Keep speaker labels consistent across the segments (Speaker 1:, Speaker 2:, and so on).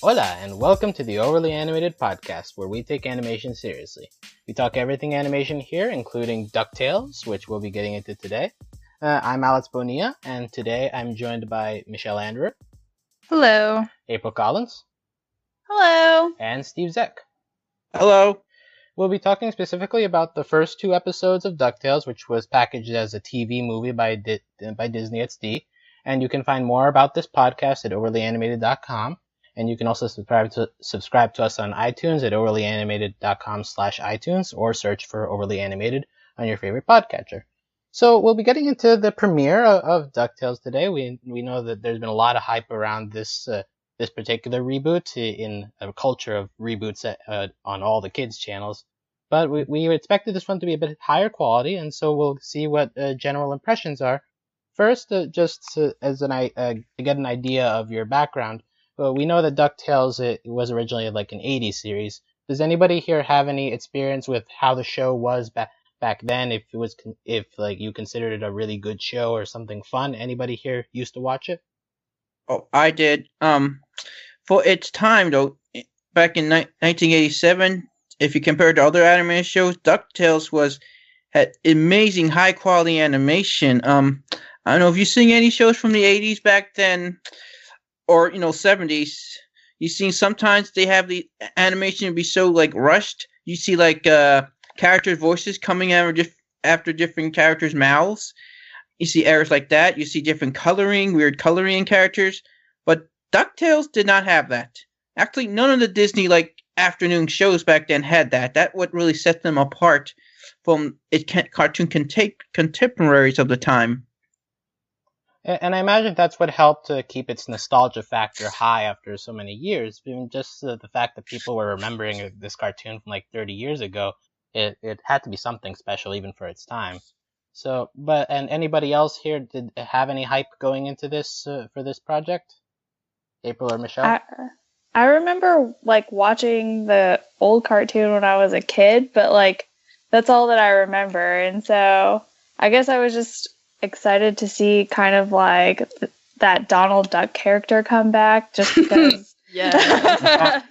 Speaker 1: Hola, and welcome to the Overly Animated Podcast, where we take animation seriously. We talk everything animation here, including DuckTales, which we'll be getting into today. I'm Alex Bonilla, and today I'm joined by Michelle Anderer.
Speaker 2: Hello.
Speaker 1: April Collins.
Speaker 2: Hello.
Speaker 1: And Steve Zec.
Speaker 3: Hello.
Speaker 1: We'll be talking specifically about the first two episodes of DuckTales, which was packaged as a TV movie by Disney XD. And you can find more about this podcast at overlyanimated.com. And you can also subscribe to us on iTunes at overlyanimated.com/iTunes or search for Overly Animated on your favorite podcatcher. So we'll be getting into the premiere of DuckTales today. We know that there's been a lot of hype around this particular reboot in a culture of reboots on all the kids' channels. But we expected this one to be a bit higher quality, and so we'll see what general impressions are. First, to get an idea of your background, we know that DuckTales it was originally like an 80s series. Does anybody here have any experience with how the show was back then? If you considered it a really good show or something fun? Anybody here used to watch it?
Speaker 3: Oh, I did. For its time though, back in 1987, if you compare it to other animated shows, DuckTales had amazing high quality animation. I don't know if you've seen any shows from the 80s back then, or 70s. You've seen sometimes they have the animation be so like rushed. You see like characters' voices coming out after different characters' mouths. You see errors like that. You see different coloring, weird coloring in characters. But DuckTales did not have that. Actually, none of the Disney afternoon shows back then had that. That what really set them apart from cartoon contemporaries of the time.
Speaker 1: And I imagine that's what helped to keep its nostalgia factor high after so many years. I mean, just the fact that people were remembering this cartoon from 30 years ago, it had to be something special even for its time. So, and anybody else here did have any hype going into this for this project? April or Michelle?
Speaker 2: I remember watching the old cartoon when I was a kid, but that's all that I remember. And so I guess I was just excited to see kind of that Donald Duck character come back, just because.
Speaker 4: Yeah.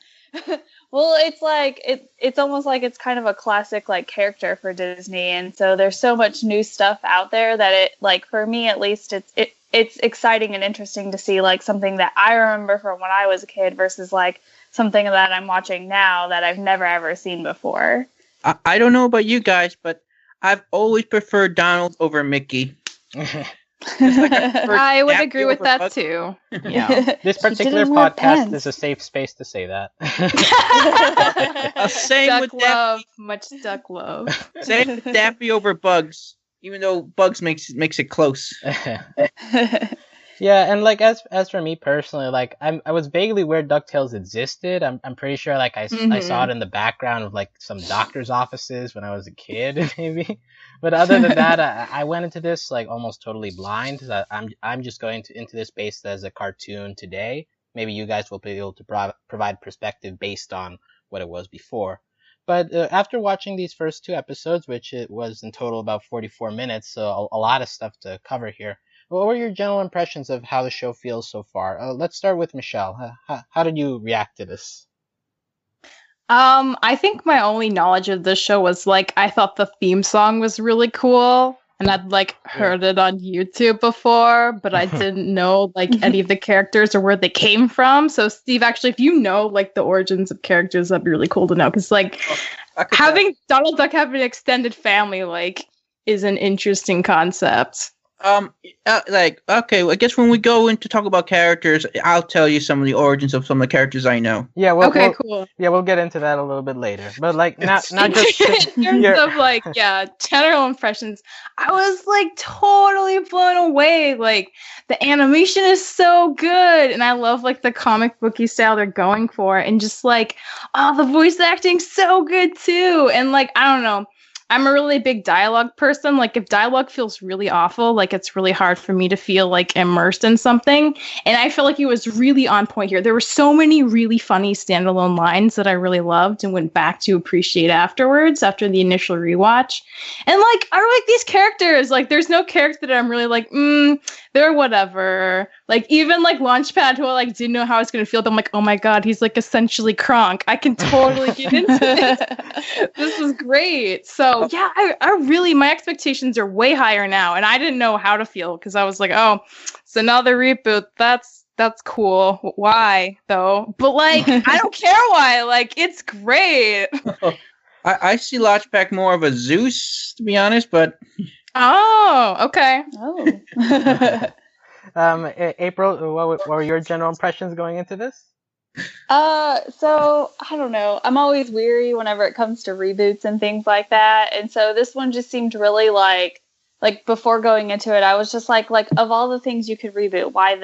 Speaker 2: Well, it's almost like it's kind of a classic character for Disney, and so there's so much new stuff out there that it for me at least it's exciting and interesting to see something that I remember from when I was a kid versus something that I'm watching now that I've never ever seen before.
Speaker 3: I don't know about you guys, but I've always preferred Donald over Mickey.
Speaker 4: I would agree with that too.
Speaker 1: Yeah. This particular podcast is a safe space to say that.
Speaker 3: Same
Speaker 4: Duck
Speaker 3: with
Speaker 4: love,
Speaker 3: Daffy.
Speaker 4: much duck love.
Speaker 3: Same with Daffy over Bugs, even though Bugs makes it close.
Speaker 1: Yeah, and as for me personally, I was vaguely aware DuckTales existed. I'm pretty sure I saw it in the background of some doctor's offices when I was a kid, maybe. But other than that, I went into this almost totally blind. I'm just going into this based as a cartoon today. Maybe you guys will be able to provide perspective based on what it was before. But after watching these first two episodes, which it was in total about 44 minutes, so a lot of stuff to cover here. What were your general impressions of how the show feels so far? Let's start with Michelle. How did you react to this?
Speaker 4: I think my only knowledge of this show was I thought the theme song was really cool, and I'd heard it on YouTube before, but I didn't know any of the characters or where they came from. So Steve, actually, if you know the origins of characters, that'd be really cool to know, because having Donald Duck have an extended family is an interesting concept.
Speaker 3: Okay, well, I guess when we go into talk about characters, I'll tell you some of the origins of some of the characers I know.
Speaker 1: Yeah,
Speaker 4: cool.
Speaker 1: Yeah, we'll get into that a little bit later. But not just
Speaker 4: in terms of general impressions, I was totally blown away. The animation is so good, and I love the comic booky style they're going for, and just the voice acting so good too. And I don't know. I'm a really big dialogue person. Like, if dialogue feels really awful, like, it's really hard for me to feel, like, immersed in something. And I feel like it was really on point here. There were so many really funny standalone lines that I really loved and went back to appreciate afterwards, after the initial rewatch. And, like, I like these characters. Like, there's no character that I'm really like, they're whatever. Like, even, like, Launchpad, who I, like, didn't know how I was going to feel, but I'm like, oh my god, he's, like, essentially Kronk. I can totally get into it. This is great. So, yeah, I really, my expectations are way higher now, and I didn't know how to feel, because I was like, oh, it's another reboot. That's cool. Why, though? But, like, I don't care why. Like, it's great.
Speaker 3: I see Launchpad more of a Zeus, to be honest, but...
Speaker 4: Oh, okay.
Speaker 2: Oh.
Speaker 1: April, what were your general impressions going into this?
Speaker 2: So I don't know. I'm always weary whenever it comes to reboots and things like that. And so this one just seemed really like before going into it, I was just like of all the things you could reboot, why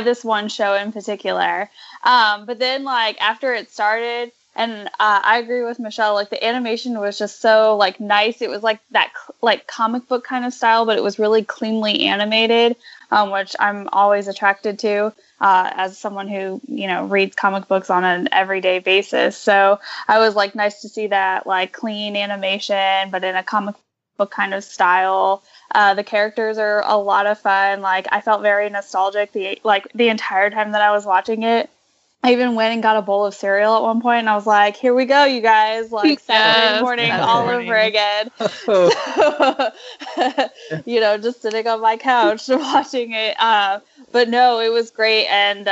Speaker 2: this one show in particular? But then like after it started, and I agree with Michelle, like the animation was just so like nice. It was like that like comic book kind of style, but it was really cleanly animated, which I'm always attracted to as someone who, you know, reads comic books on an everyday basis. So I was like nice to see that like clean animation, but in a comic book kind of style. The characters are a lot of fun. Like I felt very nostalgic the entire time that I was watching it. I even went and got a bowl of cereal at one point, and I was like, here we go, you guys, like Saturday morning all over again. You know, just sitting on my couch watching it. But no, it was great. And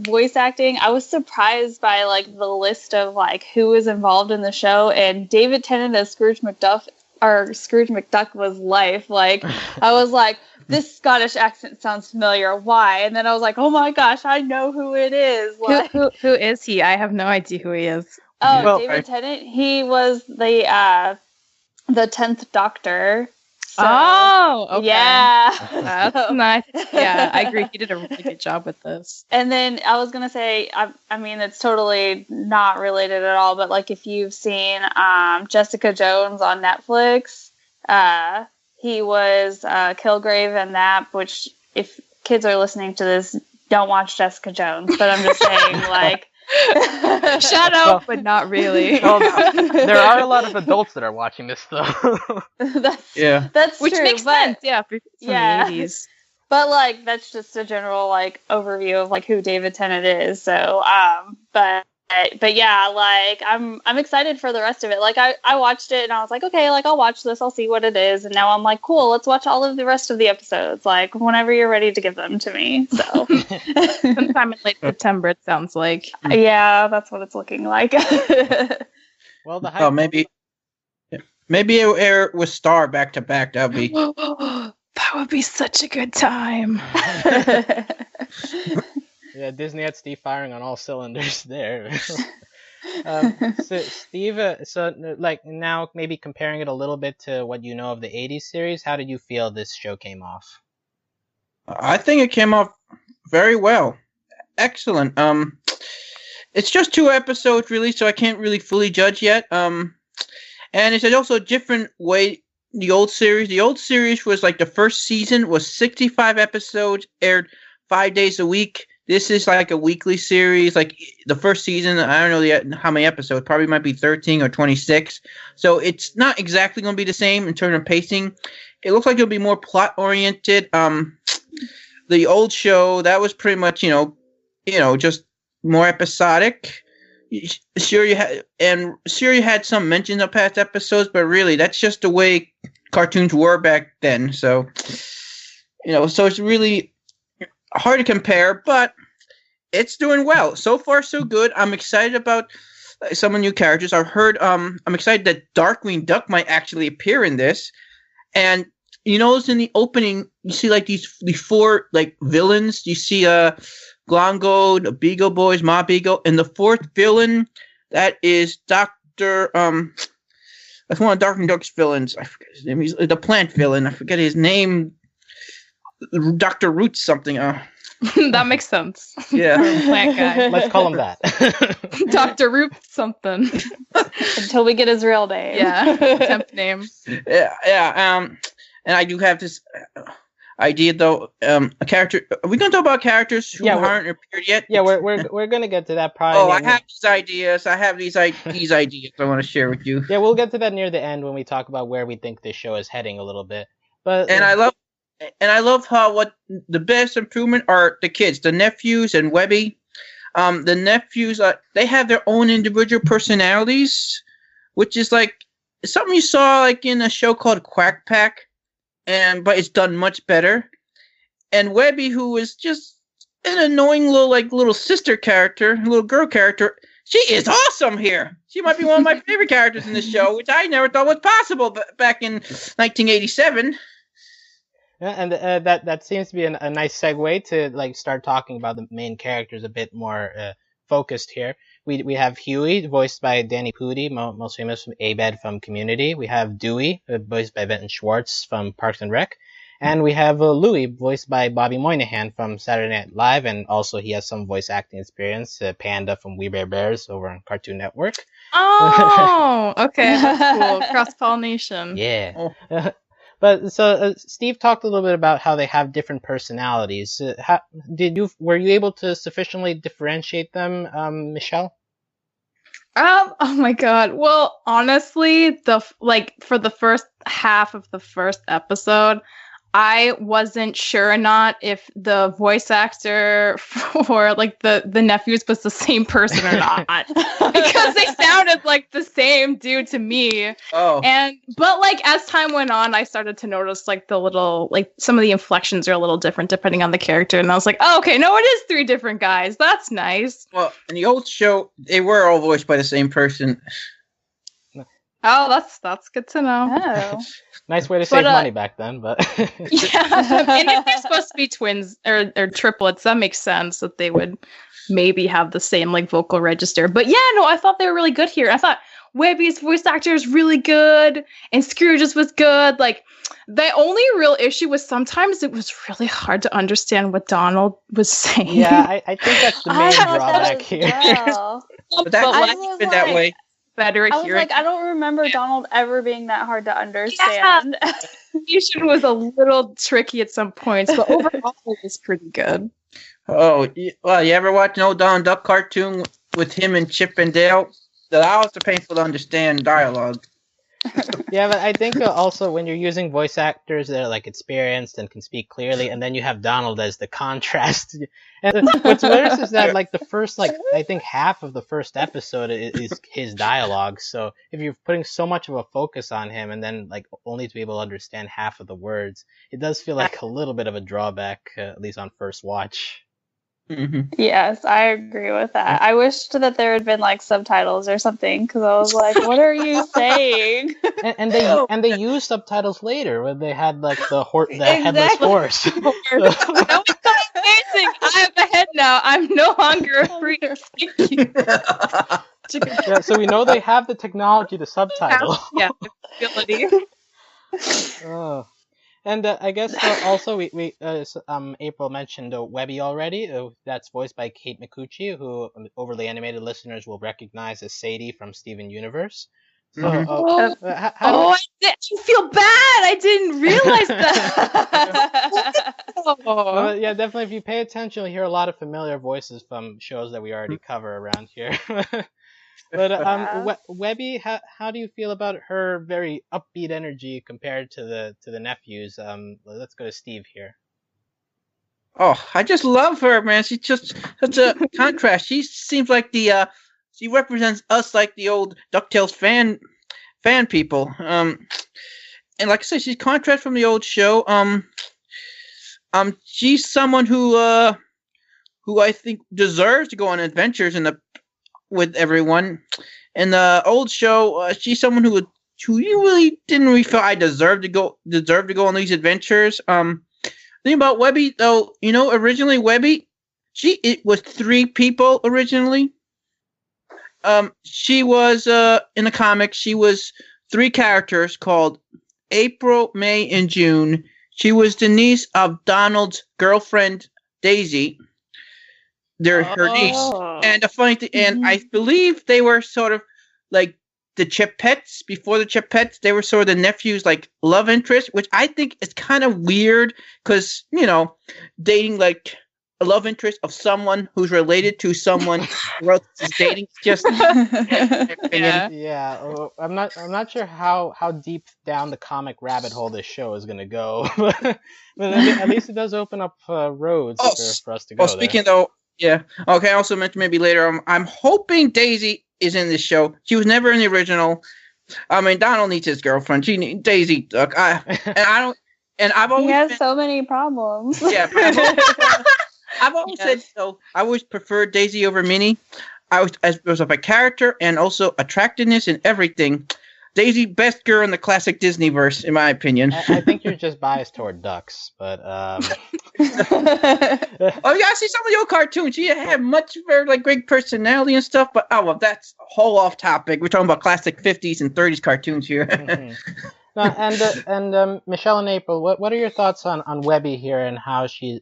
Speaker 2: voice acting, I was surprised by like the list of like who was involved in the show. And David Tennant as Scrooge McDuck was life. Like, I was like, this Scottish accent sounds familiar. Why? And then I was like, oh my gosh, I know who it is. Like,
Speaker 4: who is he? I have no idea who he is.
Speaker 2: Oh, well, David Tennant. He was the 10th Doctor. So,
Speaker 4: oh, okay.
Speaker 2: Yeah.
Speaker 4: That's nice. Yeah, I agree. He did a really good job with this.
Speaker 2: And then I was going to say, I mean, it's totally not related at all, but like if you've seen Jessica Jones on Netflix, he was Kilgrave in that, which if kids are listening to this, don't watch Jessica Jones. But I'm just saying, like...
Speaker 4: Shut up, but not really.
Speaker 1: Well, there are a lot of adults that are watching this, though.
Speaker 2: That's
Speaker 4: which
Speaker 2: true,
Speaker 4: makes sense. Yeah, from the 80s.
Speaker 2: But like that's just a general like overview of like who David Tennant is. So, but yeah, like I'm excited for the rest of it. Like I watched it and I was like, okay, like I'll watch this, I'll see what it is, and now I'm like, cool, let's watch all of the rest of the episodes. Like whenever you're ready to give them to me. So
Speaker 4: sometime in late September, it sounds like.
Speaker 2: Yeah, that's what it's looking like.
Speaker 1: Well, the hype.
Speaker 3: maybe it air with Star back to back. That'd be.
Speaker 4: That would be such a good time.
Speaker 1: Yeah, Disney had Steve firing on all cylinders there. So Steve, like now maybe comparing it a little bit to what you know of the 80s series, how did you feel this show came off?
Speaker 3: I think it came off very well. Excellent. It's just 2 episodes really, so I can't really fully judge yet. And it's also a different way. The old series was like the first season was 65 episodes, aired 5 days a week. This is like a weekly series. Like the first season, I don't know yet how many episodes. Probably might be 13 or 26. So it's not exactly going to be the same in terms of pacing. It looks like it'll be more plot oriented. The old show that was pretty much you know just more episodic. Sure you had some mentions of past episodes, but really that's just the way cartoons were back then. So so it's really hard to compare, but it's doing well. So far, so good. I'm excited about some of the new characters. I've heard. I'm excited that Darkwing Duck might actually appear in this. And in the opening, you see like these 4 like villains. You see Glongo, the Beagle Boys, Ma Beagle, and the 4th villain that is Doctor. That's one of Darkwing Duck's villains. I forget his name. He's the plant villain. I forget his name. Dr. Roots something.
Speaker 4: That makes sense.
Speaker 3: Yeah.
Speaker 4: Plant guy.
Speaker 1: Let's call him that.
Speaker 4: Dr. Roop something.
Speaker 2: Until we get his real name.
Speaker 4: Yeah, temp name.
Speaker 3: Yeah. And I do have this idea though. A character. Are we gonna talk about characters who aren't appeared yet?
Speaker 1: Yeah, we're gonna get to that probably.
Speaker 3: Oh, I have these ideas. I have these ideas I want to share with you.
Speaker 1: Yeah, we'll get to that near the end when we talk about where we think this show is heading a little bit. But
Speaker 3: I love how what the best improvement are the kids, the nephews and Webby. The nephews, they have their own individual personalities, which is like something you saw like in a show called Quack Pack, but it's done much better. And Webby, who is just an annoying little sister character, little girl character, she is awesome here. She might be one of my favorite characters in the show, which I never thought was possible back in 1987.
Speaker 1: Yeah, and that seems to be a nice segue to like start talking about the main characters a bit more focused here. We have Huey, voiced by Danny Pudi, most famous from Abed from Community. We have Dewey, voiced by Benton Schwartz from Parks and Rec. And we have Louie, voiced by Bobby Moynihan from Saturday Night Live, and also he has some voice acting experience, Panda from We Bare Bears over on Cartoon Network.
Speaker 4: Oh, okay, that's cool. Cross-pollination.
Speaker 1: Yeah. But so Steve talked a little bit about how they have different personalities. Were you able to sufficiently differentiate them, Michelle?
Speaker 4: Oh my god. Well, honestly, for the first half of the first episode, I wasn't sure or not if the voice actor for like the nephews was the same person or not because they sounded like the same dude to me.
Speaker 3: Oh.
Speaker 4: But like as time went on, I started to notice like the little like some of the inflections are a little different depending on the character, and I was like, oh, okay, no, it is 3 different guys. That's nice.
Speaker 3: Well, in the old show, they were all voiced by the same person.
Speaker 4: Oh, that's good to know.
Speaker 2: Oh.
Speaker 1: Nice way to save money back then, but
Speaker 4: yeah. And if they're supposed to be twins or triplets, that makes sense that they would maybe have the same like vocal register. But yeah, no, I thought they were really good here. I thought Webby's voice actor is really good, and Scrooge's was good. Like the only real issue was sometimes it was really hard to understand what Donald was saying.
Speaker 1: Yeah, I think that's the main drawback here.
Speaker 2: Well.
Speaker 3: But that's why been that way.
Speaker 4: Better
Speaker 2: I was
Speaker 4: hearing.
Speaker 2: like, I don't remember Donald ever being that hard to understand.
Speaker 4: Yeah. Execution was a little tricky at some points, but overall it was pretty good.
Speaker 3: Oh, well, you ever watch an old Donald Duck cartoon with him and Chip and Dale? That was painful to understand dialogue.
Speaker 1: Yeah, but I think also when you're using voice actors that are like experienced and can speak clearly, and then you have Donald as the contrast. And what's worse is that like the first I think half of the first episode is his dialogue. So if you're putting so much of a focus on him and then like only to be able to understand half of the words, it does feel like a little bit of a drawback, at least on first watch.
Speaker 3: Mm-hmm.
Speaker 2: Yes, I agree with that. I wished that there had been like subtitles or something because I was like, "What are you saying?"
Speaker 1: And they used subtitles later when they had like the headless horse.
Speaker 4: That was so amazing. I have a head now. I'm no longer a freak. Thank you.
Speaker 1: Yeah, so we know they have the technology to subtitle.
Speaker 4: Yeah, the ability.
Speaker 1: Oh. And I guess also we April mentioned Webby already. That's voiced by Kate Micucci, who overly animated listeners will recognize as Sadie from Steven Universe. So,
Speaker 4: I feel bad. I didn't realize that.
Speaker 1: Yeah, definitely. If you pay attention, you'll hear a lot of familiar voices from shows that we already cover around here. But Webby, how do you feel about her very upbeat energy compared to the nephews? Let's go to Steve here.
Speaker 3: Oh, I just love her, man. She's just such a contrast. She seems like she represents us like the old DuckTales fan people. And like I said, she's contrast from the old show. She's someone who I think deserves to go on adventures with everyone. In the old show, she's someone who you really didn't really feel I deserve to go on these adventures. Thing about Webby though, originally Webby, it was 3 people originally. She was in the comics, she was 3 characters called April, May, and June. She was the niece of Donald's girlfriend, Daisy, her niece.
Speaker 2: Oh.
Speaker 3: And the funny thing, and I believe they were sort of like the Chipettes. Before the Chipettes, they were sort of the nephew's like love interest, which I think is kind of weird because, you know, dating like a love interest of someone who's related to someone who else is dating just
Speaker 1: Yeah. I'm not sure how deep down the comic rabbit hole this show is gonna go, but at least it does open up roads for us to go.
Speaker 3: Speaking though, yeah. Okay. I also mentioned maybe later. I'm hoping Daisy is in this show. She was never in the original. I mean, Donald needs his girlfriend. She needs Daisy. Look, I've always
Speaker 2: he has so many problems.
Speaker 3: Yeah. I've always said so. I always preferred Daisy over Minnie. As of a character and also attractiveness and everything. Daisy, best girl in the classic Disney verse, in my opinion.
Speaker 1: I think you're just biased toward ducks, but
Speaker 3: Oh, you gotta see some of the old cartoons. She had much very like great personality and stuff. But that's a whole off topic. We're talking about classic 50s and 30s cartoons here.
Speaker 1: And Michelle and April, what are your thoughts on Webby here and how she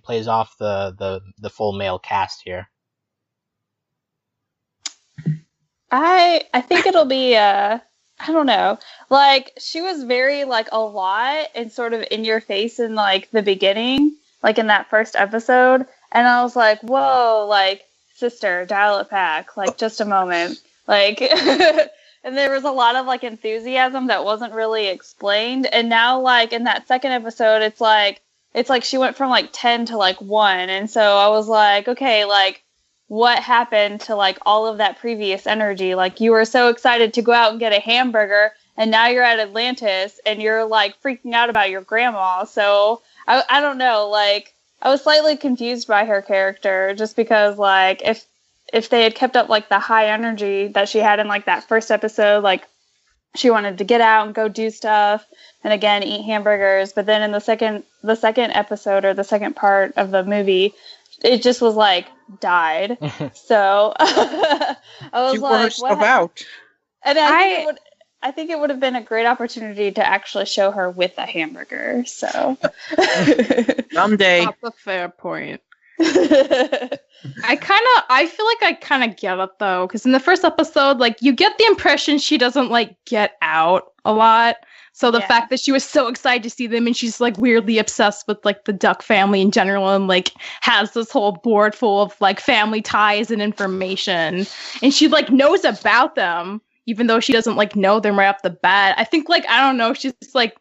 Speaker 1: plays off the full male cast here?
Speaker 2: I think it'll be I don't know. Like, she was very, like, a lot and sort of in your face in, like, the beginning, like, in that first episode. And I was like, whoa, like, sister, dial it back. Like, just a moment. Like, and there was a lot of, like, enthusiasm that wasn't really explained. And now, like, in that second episode, it's like she went from, like, 10 to, like, 1. And so I was like, okay, like, what happened to like all of that previous energy? Like, you were so excited to go out and get a hamburger, and now you're at Atlantis and you're like freaking out about your grandma. So I don't know, like, I was slightly confused by her character just because like if they had kept up like the high energy that she had in like that first episode, like she wanted to get out and go do stuff and again eat hamburgers, but then in the second episode or the second part of the movie, it just was like died. So I was like,
Speaker 3: what out?
Speaker 2: And I think it would have been a great opportunity to actually show her with a hamburger. So
Speaker 3: someday.
Speaker 4: That's a fair point. I feel like I kind of get it though, because in the first episode, like, you get the impression she doesn't like get out a lot. So the fact that she was so excited to see them and she's like weirdly obsessed with like the Duck family in general and like has this whole board full of like family ties and information, and she like knows about them even though she doesn't like know them right off the bat. I think like, I don't know, she's like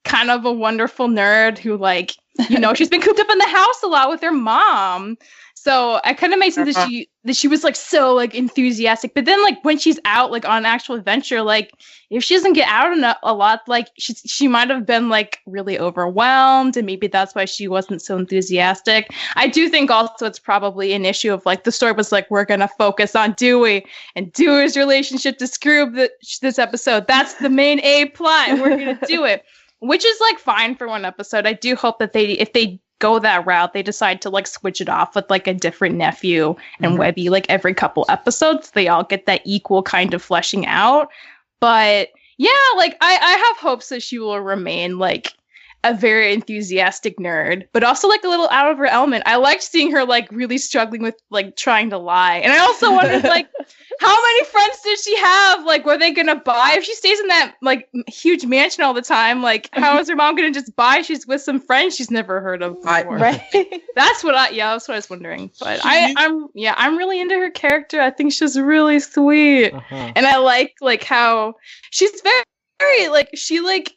Speaker 4: kind of a wonderful nerd who like, you know, she's been cooped up in the house a lot with her mom. So I kind of made sense that she was like so like enthusiastic. But then like when she's out like on an actual adventure, like if she doesn't get out a lot, like she might have been like really overwhelmed, and maybe that's why she wasn't so enthusiastic. I do think also it's probably an issue of like the story was like, we're gonna focus on Dewey and Dewey's relationship to Scrooge this episode. That's the main A plot, and we're gonna do it, which is like fine for one episode. I do hope that if they go that route, they decide to like switch it off with like a different nephew and Webby like every couple episodes. They all get that equal kind of fleshing out. But yeah, like I have hopes that she will remain like a very enthusiastic nerd, but also like a little out of her element. I liked seeing her like really struggling with like trying to lie. And I also wondered like, how many friends did she have? Like, were they gonna buy if she stays in that like huge mansion all the time? Like, how is her mom gonna just buy? She's with some friends she's never heard of before.
Speaker 2: Right?
Speaker 4: That's what I was wondering. But I'm really into her character. I think she's really sweet, and I like how she's very like she like.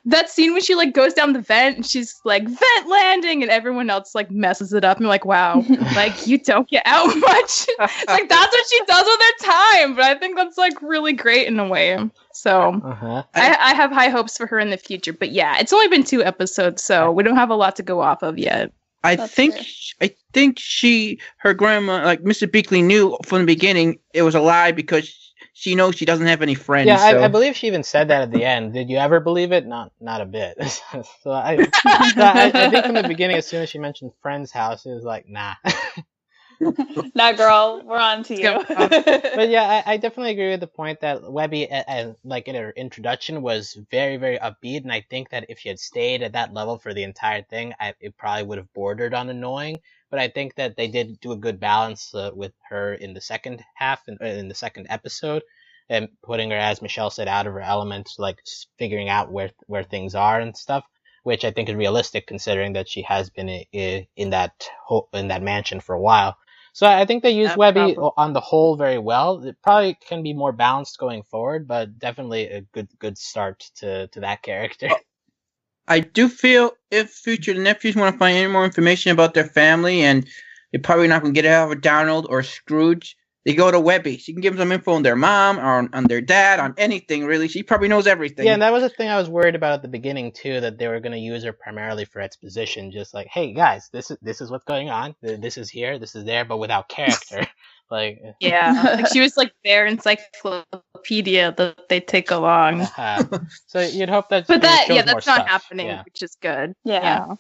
Speaker 4: That scene when she like goes down the vent and she's like vent landing and everyone else like messes it up. I'm like, wow, like you don't get out much. Like that's what she does with her time. But I think that's like really great in a way. So I have high hopes for her in the future. But yeah, it's only been 2 episodes, so we don't have a lot to go off of yet.
Speaker 3: I think her grandma, like Mr. Beakley, knew from the beginning it was a lie because she knows she doesn't have any friends.
Speaker 1: Yeah,
Speaker 3: so.
Speaker 1: I believe she even said that at the end. Did you ever believe it? Not a bit. So I think from the beginning, as soon as she mentioned friend's house, it was like, nah.
Speaker 2: Now, girl, we're on to you.
Speaker 1: But yeah, I definitely agree with the point that Webby, like in her introduction, was very, very upbeat, and I think that if she had stayed at that level for the entire thing, it probably would have bordered on annoying. But I think that they did do a good balance with her in the second half, in the second episode, and putting her, as Michelle said, out of her element, like figuring out where things are and stuff, which I think is realistic considering that she has been in that mansion for a while. So I think they used Webby on the whole very well. It probably can be more balanced going forward, but definitely a good start to that character.
Speaker 3: I do feel if future nephews want to find any more information about their family, and they're probably not going to get it out of Donald or Scrooge, they go to Webby. She can give them some info on their mom, or on their dad, on anything, really. She probably knows everything.
Speaker 1: Yeah, and that was the thing I was worried about at the beginning, too, that they were going to use her primarily for exposition. Just like, hey, guys, this is what's going on. This is here, this is there, but without character. Like,
Speaker 4: yeah, like she was like their encyclopedia that they take along.
Speaker 1: So you'd hope that.
Speaker 4: But that's
Speaker 1: stuff.
Speaker 4: not happening, which is good. Yeah.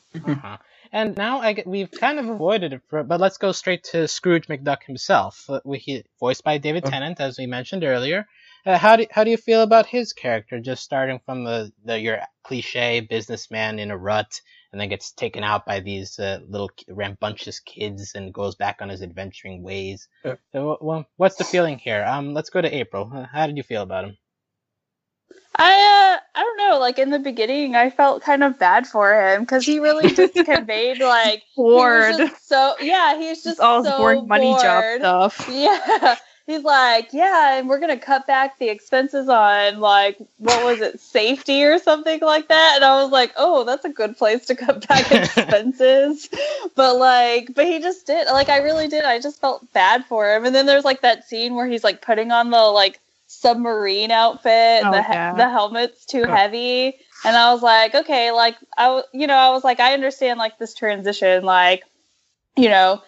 Speaker 1: And now we've kind of avoided it, but let's go straight to Scrooge McDuck himself, voiced by David Tennant, as we mentioned earlier. How do you feel about his character? Just starting from your cliche businessman in a rut, and then gets taken out by these little rambunctious kids and goes back on his adventuring ways. So, what's the feeling here? Let's go to April. How did you feel about him?
Speaker 2: I don't know. Like in the beginning, I felt kind of bad for him because he really just conveyed like
Speaker 4: bored.
Speaker 2: He's just
Speaker 4: all
Speaker 2: so
Speaker 4: boring money job stuff.
Speaker 2: Yeah. He's like, yeah, and we're going to cut back the expenses on, like, what was it, safety or something like that? And I was like, oh, that's a good place to cut back expenses. but he just did. Like, I really did. I just felt bad for him. And then there's, like, that scene where he's, like, putting on the, like, submarine outfit. And the helmet's too heavy. And I was like, okay, like, I was like, I understand, like, this transition. Like, you know,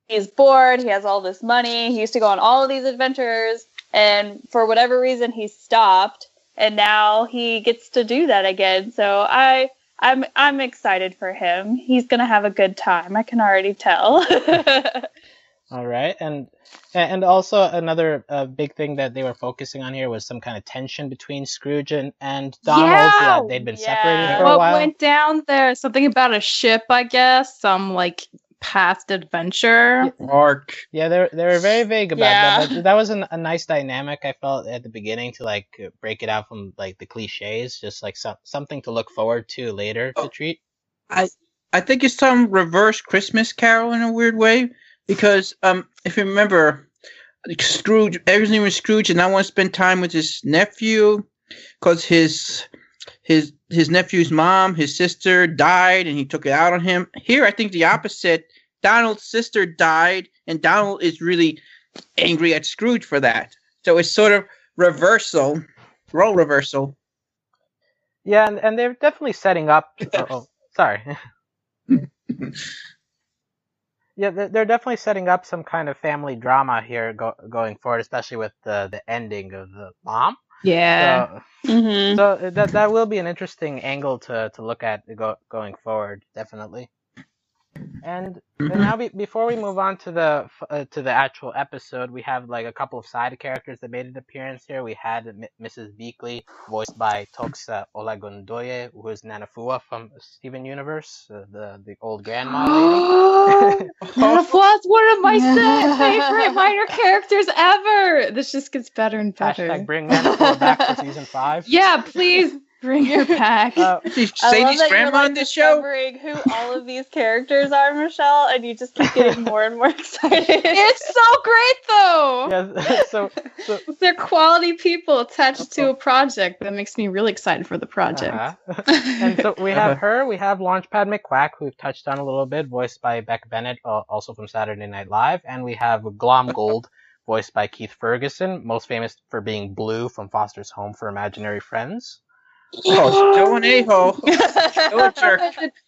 Speaker 2: he's bored. He has all this money. He used to go on all of these adventures, and for whatever reason, he stopped. And now he gets to do that again. So I'm excited for him. He's gonna have a good time. I can already tell.
Speaker 1: All right, and also another big thing that they were focusing on here was some kind of tension between Scrooge and Donald. Yeah, they'd been separated for a while.
Speaker 4: What went down there? Something about a ship, I guess. Some like past adventure
Speaker 3: arc.
Speaker 1: Yeah, they were very vague about that, but that was a nice dynamic I felt at the beginning to like break it out from like the cliches, just like something to look forward to later to treat.
Speaker 3: I think it's some reverse Christmas Carol in a weird way, because if you remember, Scrooge, everything was Scrooge, and I want to spend time with his nephew because his nephew's mom, his sister, died, and he took it out on him. Here, I think the opposite. Donald's sister died, and Donald is really angry at Scrooge for that. So it's sort of role reversal.
Speaker 1: Yeah, and they're definitely setting up. Sorry. Yeah, they're definitely setting up some kind of family drama here going forward, especially with the ending of the mom.
Speaker 4: Yeah.
Speaker 1: So that will be an interesting angle to look at going forward, definitely. And now before we move on to the actual episode, we have like a couple of side characters that made an appearance here. We had Mrs. Beakley, voiced by Toxa Olagundoye, who is Nanafua from Steven Universe, the old grandma lady.
Speaker 4: Nanafua is one of my favorite minor characters ever. This just gets better and better.
Speaker 1: # bring Nanafua back for season 5.
Speaker 4: Yeah, please. Bring her back.
Speaker 3: Sadie's grandma on this show.
Speaker 2: Discovering who all of these characters are, Michelle, and you just keep getting more and more excited.
Speaker 4: It's so great, though.
Speaker 1: Yeah, so
Speaker 4: they're quality people attached to a project. That makes me really excited for the project.
Speaker 1: And so we have her. We have Launchpad McQuack, who we've touched on a little bit, voiced by Beck Bennett, also from Saturday Night Live, and we have Glomgold, voiced by Keith Ferguson, most famous for being Blue from Foster's Home for Imaginary Friends.
Speaker 3: Oh, Joe and A-Ho. No jerk.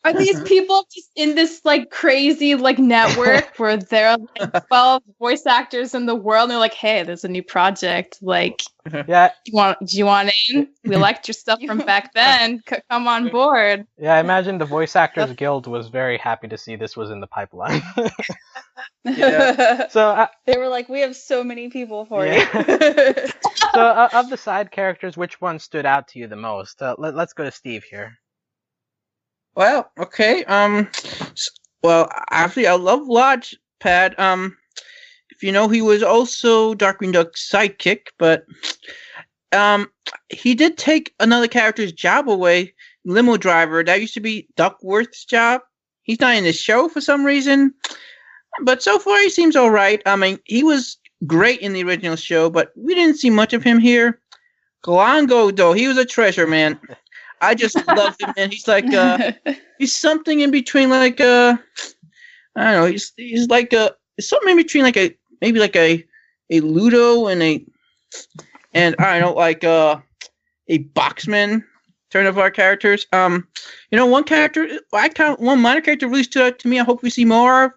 Speaker 4: Are these people just in this like crazy like network where there are like 12 voice actors in the world and they're like, hey, there's a new project. Like,
Speaker 1: Yeah,
Speaker 4: do you want in? We liked your stuff from back then. Come on board.
Speaker 1: yeah. I imagine the Voice Actors Guild was very happy to see this was in the pipeline.
Speaker 3: Yeah.
Speaker 1: So
Speaker 2: They were like, we have so many people for
Speaker 1: Yeah.
Speaker 2: you.
Speaker 1: So, of the side characters, which one stood out to you the most? Let's go to Steve here.
Speaker 3: Well, okay. Well, actually, I love Lodgepad. If you know, he was also Darkwing Duck's sidekick, but he did take another character's job away. Limo driver. That used to be Duckworth's job. He's not in the show for some reason, but so far he seems all right. I mean, he was great in the original show, but we didn't see much of him here. Golongo, though, he was a treasure, man. I just love him, man. He's like, he's something in between, like, I don't know, he's like something in between, like maybe like a Ludo and I don't know, like a Boxman turn of our characters. One minor character really stood out to me. I hope we see more of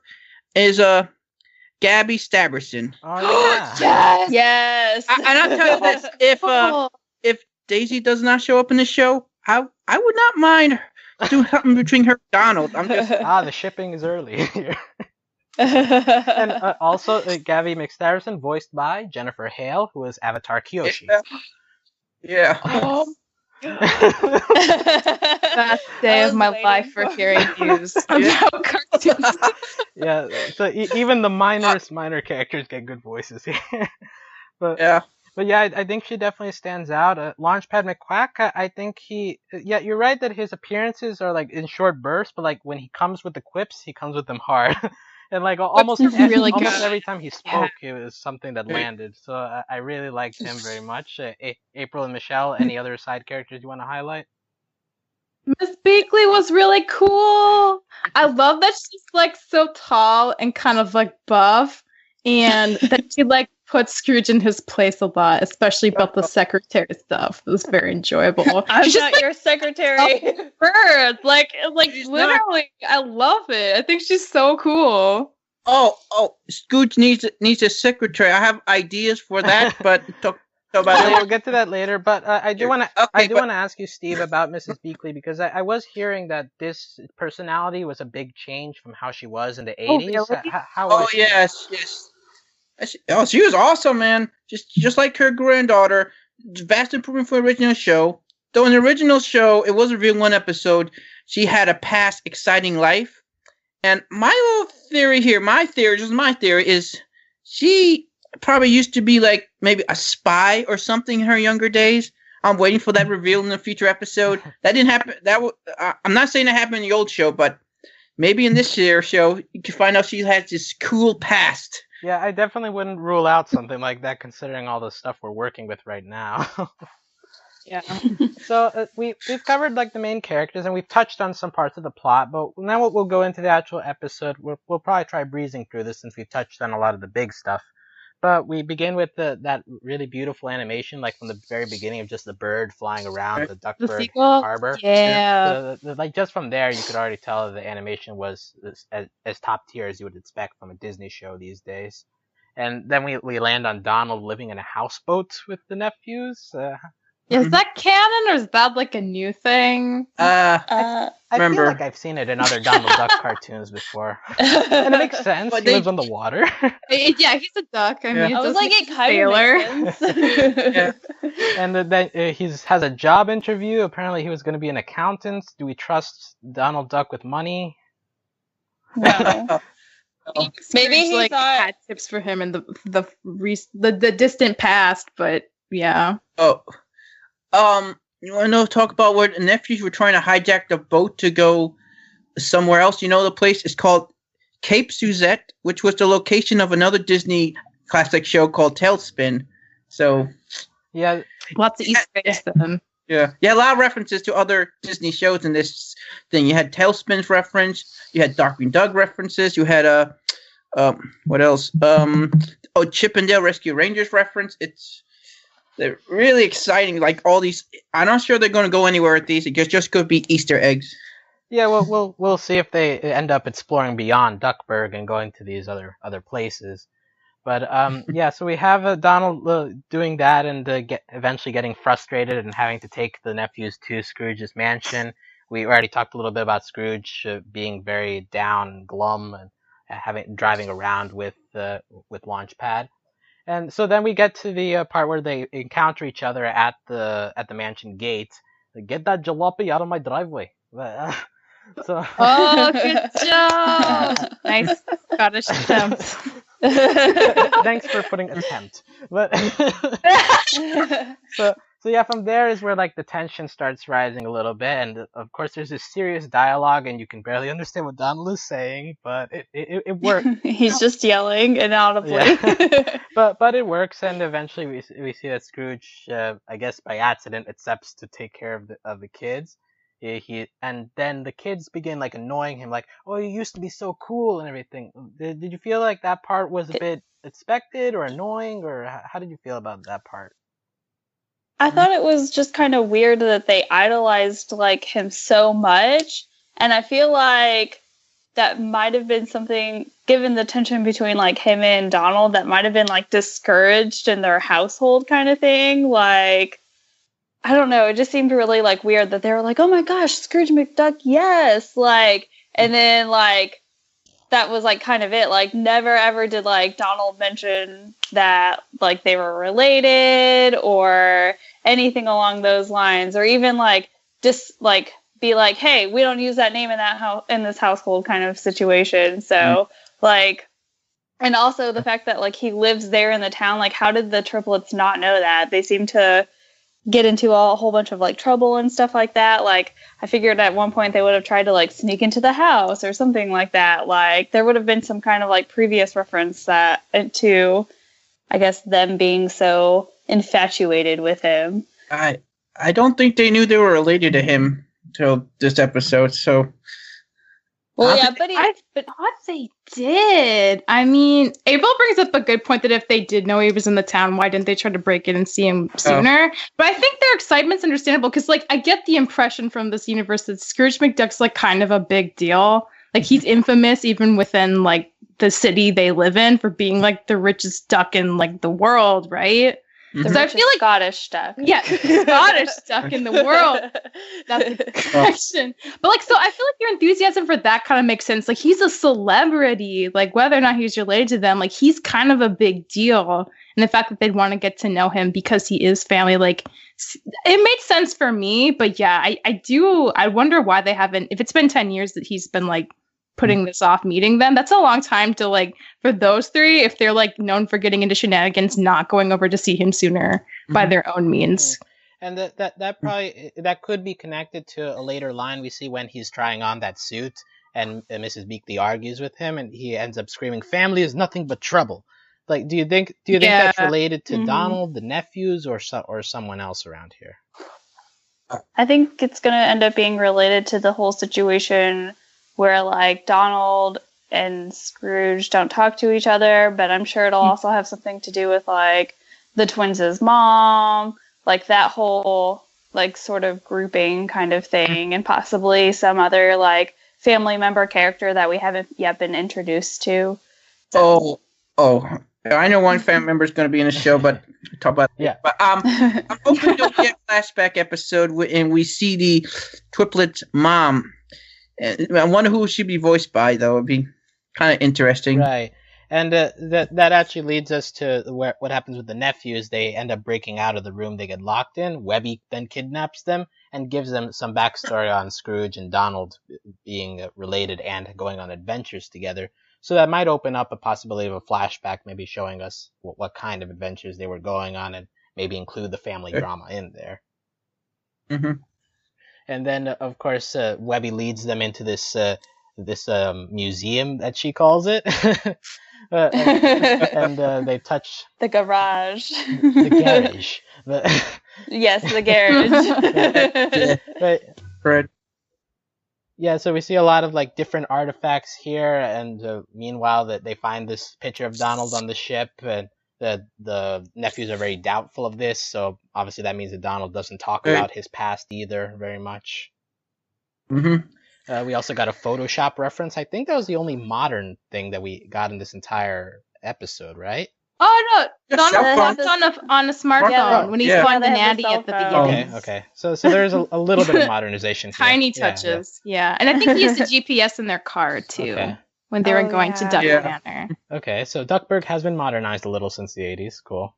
Speaker 3: is Gabby Staberson.
Speaker 1: Oh yeah.
Speaker 2: Yes.
Speaker 3: And I'll tell you this: if Daisy does not show up in the show, I would not mind doing something between her and Donald. I'm just
Speaker 1: The shipping is early here. And also Gabby McStarrison, voiced by Jennifer Hale, who is Avatar Kyoshi.
Speaker 3: yeah.
Speaker 2: Oh.
Speaker 4: Best day of my life for hearing news about cartoons.
Speaker 1: Yeah, so even the minor characters get good voices here. But
Speaker 3: Yeah.
Speaker 1: But yeah, I think she definitely stands out. Launchpad McQuack, I think yeah, you're right that his appearances are like in short bursts, but like when he comes with the quips, he comes with them hard. And like almost every time he spoke, it was something that landed. So I really liked him very much. April and Michelle, any other side characters you want to highlight?
Speaker 4: Miss Beakley was really cool. I love that she's like so tall and kind of like buff, and that she like puts Scrooge in his place a lot, especially about the secretary stuff. It was very enjoyable.
Speaker 2: I'm
Speaker 4: She's
Speaker 2: not
Speaker 4: just
Speaker 2: your secretary.
Speaker 4: bird. Like
Speaker 3: She's
Speaker 4: literally, I love it. I think she's so cool.
Speaker 3: Oh, Scooch needs a secretary. I have ideas for that, but talk about
Speaker 1: Yeah,
Speaker 3: it.
Speaker 1: we'll get to that later. But I do want to
Speaker 3: Okay,
Speaker 1: want to ask you, Steve, about Mrs. Beakley, because I was hearing that this personality was a big change from how she was in the 80s.
Speaker 4: Really?
Speaker 1: How was she?
Speaker 3: Yes. Oh, she was awesome, man. Just like her granddaughter. Vast improvement from the original show. Though in the original show, it was revealed in one episode, she had a past exciting life. And my little theory here, my theory is she probably used to be like maybe a spy or something in her younger days. I'm waiting for that reveal in the future episode. That didn't happen. I'm not saying that happened in the old show, but maybe in this year's show, you can find out she has this cool past.
Speaker 1: Yeah, I definitely wouldn't rule out something like that, considering all the stuff we're working with right now.
Speaker 4: Yeah.
Speaker 1: So we've covered like the main characters, and we've touched on some parts of the plot. But now we'll go into the actual episode. We'll probably try breezing through this since we've touched on a lot of the big stuff. But we begin with that really beautiful animation, like from the very beginning of just the bird flying around the Duckburg Harbor.
Speaker 4: Yeah.
Speaker 1: Like just from there, you could already tell that the animation was as top tier as you would expect from a Disney show these days. And then we land on Donald living in a houseboat with the nephews.
Speaker 4: Is that canon or is that like a new thing?
Speaker 1: I
Speaker 3: Remember.
Speaker 1: feel like I've seen it in other Donald Duck cartoons before. And it makes sense.
Speaker 3: But
Speaker 1: He lives on the water.
Speaker 4: Yeah, he's a duck. I mean,
Speaker 3: Yeah.
Speaker 2: I was like, it kind
Speaker 4: sailor.
Speaker 2: of makes sense.
Speaker 3: Yeah.
Speaker 1: And then he has a job interview. Apparently he was going to be an accountant. Do we trust Donald Duck with money?
Speaker 2: No. Maybe he
Speaker 4: like
Speaker 2: thought-
Speaker 4: had tips for him in the distant past, but yeah.
Speaker 3: You want to talk about where the nephews were trying to hijack the boat to go somewhere else? You know, the place is called Cape Suzette, which was the location of another Disney classic show called Tailspin. So,
Speaker 1: Yeah,
Speaker 4: Lots of Easter eggs then.
Speaker 3: yeah, a lot of references to other Disney shows in this thing. You had Tailspin's reference, you had Darkwing Duck references, you had what else? Chip and Dale Rescue Rangers reference. They're really exciting. Like all these, I'm not sure they're going to go anywhere with these. It just could be Easter eggs.
Speaker 1: Yeah, we'll see if they end up exploring beyond Duckburg and going to these other places. But yeah, so we have Donald doing that and eventually getting frustrated and having to take the nephews to Scrooge's mansion. We already talked a little bit about Scrooge being very down and glum and driving around with Launchpad. And so then we get to the part where they encounter each other at the mansion gate. Get that jalopy out of my driveway. So
Speaker 4: Oh, good job! Nice Scottish attempt.
Speaker 1: thanks for putting attempt. But so yeah, from there is where like the tension starts rising a little bit, and of course there's this serious dialogue, and you can barely understand what Donald is saying, but it works.
Speaker 2: He's just yelling inaudibly.
Speaker 1: Yeah. but it works, and eventually we see that Scrooge, I guess by accident, accepts to take care of the kids. And then the kids begin like annoying him, like, "Oh, you used to be so cool and everything." Did you feel like that part was a bit expected or annoying, or how did you feel about that part?
Speaker 2: I thought it was just kind of weird that they idolized like him so much, and I feel like that might have been something, given the tension between like him and Donald, that might have been like discouraged in their household kind of thing. Like, I don't know, it just seemed really like weird that they were like, "Oh my gosh, Scrooge McDuck, yes!" Like, and then like that was like kind of it. Like, never ever did like Donald mention that like they were related or anything along those lines, or even like just like be like, "Hey, we don't use that name in that house in this household," kind of situation. So like, and also the fact that like he lives there in the town. Like, how did the triplets not know that? They seem to get into a whole bunch of like trouble and stuff like that. Like, I figured at one point they would have tried to like sneak into the house or something like that. Like, there would have been some kind of like previous reference that to, I guess, them being so infatuated with him.
Speaker 3: I don't think they knew they were related to him till this episode. So,
Speaker 2: well, yeah,
Speaker 4: I thought they did. I mean, April brings up a good point that if they did know he was in the town, why didn't they try to break in and see him sooner? But I think their excitement's understandable because, like, I get the impression from this universe that Scrooge McDuck's like kind of a big deal. Like, he's infamous even within like the city they live in for being like the richest duck in like the world, right?
Speaker 2: The
Speaker 4: So I feel like
Speaker 2: Scottish duck.
Speaker 4: Yeah, Scottish duck in the world. That's the correction. But like, so I feel like your enthusiasm for that kind of makes sense. Like, he's a celebrity. Like, whether or not he's related to them, like he's kind of a big deal. And the fact that they'd want to get to know him because he is family, like, it made sense for me. But yeah, I wonder why they haven't. If it's been 10 years that he's been like putting this off meeting them, that's a long time to like for those three, if they're like known for getting into shenanigans, not going over to see him sooner by their own means.
Speaker 1: And that probably that could be connected to a later line we see when he's trying on that suit and Mrs. Beakley argues with him and he ends up screaming, "Family is nothing but trouble." Like, do you think that's related to Donald, the nephews, or someone else around here?
Speaker 2: I think it's going to end up being related to the whole situation where like Donald and Scrooge don't talk to each other, but I'm sure it'll also have something to do with like the twins' mom, like that whole like sort of grouping kind of thing, and possibly some other like family member character that we haven't yet been introduced to.
Speaker 3: So. Oh, I know one family member is going to be in the show, but we'll talk about that. But I'm hoping there'll be a flashback episode and we see the triplets' mom. I wonder who she'd be voiced by, though. It'd be kind of interesting.
Speaker 1: Right. And that actually leads us to what happens with the nephews. They end up breaking out of the room they get locked in. Webby then kidnaps them and gives them some backstory on Scrooge and Donald being related and going on adventures together. So that might open up a possibility of a flashback, maybe showing us what kind of adventures they were going on and maybe include the family drama in there.
Speaker 3: Mm-hmm.
Speaker 1: And then, of course, Webby leads them into this museum that she calls it. And they touch
Speaker 2: the garage.
Speaker 1: The garage.
Speaker 2: Yes, the garage.
Speaker 1: Right. Yeah, so we see a lot of like different artifacts here, and meanwhile that they find this picture of Donald on the ship, and the nephews are very doubtful of this, so obviously that means that Donald doesn't talk about his past either very much.
Speaker 3: Mm-hmm.
Speaker 1: We also got a Photoshop reference. I think that was the only modern thing that we got in this entire episode, right?
Speaker 4: Oh no,
Speaker 3: Yes,
Speaker 4: it's on a smartphone when he's
Speaker 3: Yeah.
Speaker 4: calling the
Speaker 2: they have the
Speaker 4: nanny
Speaker 2: cell
Speaker 4: at the
Speaker 2: phone.
Speaker 4: beginning.
Speaker 1: Okay. So there's a little bit of modernization here.
Speaker 4: Tiny
Speaker 1: Yeah,
Speaker 4: touches, yeah. And I think he used the GPS in their car too
Speaker 1: Okay.
Speaker 4: when they were
Speaker 2: Oh,
Speaker 4: going to
Speaker 2: yeah.
Speaker 4: Duck
Speaker 3: Yeah.
Speaker 4: Manor.
Speaker 1: Okay, so Duckburg has been modernized a little since the 80s. Cool.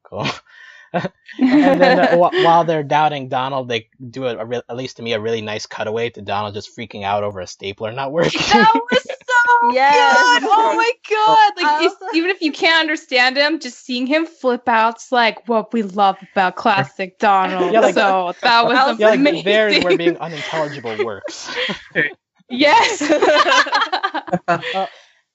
Speaker 1: And then while they're doubting Donald, they do at least to me, a really nice cutaway to Donald just freaking out over a stapler not working.
Speaker 4: That was so
Speaker 2: Yes.
Speaker 4: good! Oh my god! Like
Speaker 2: I also-
Speaker 4: even if you can't understand him, just seeing him flip out's like what we love about classic Donald.
Speaker 1: Yeah, like-
Speaker 4: so that was
Speaker 1: Yeah, like
Speaker 4: amazing.
Speaker 1: there's where being unintelligible works.
Speaker 4: Yes.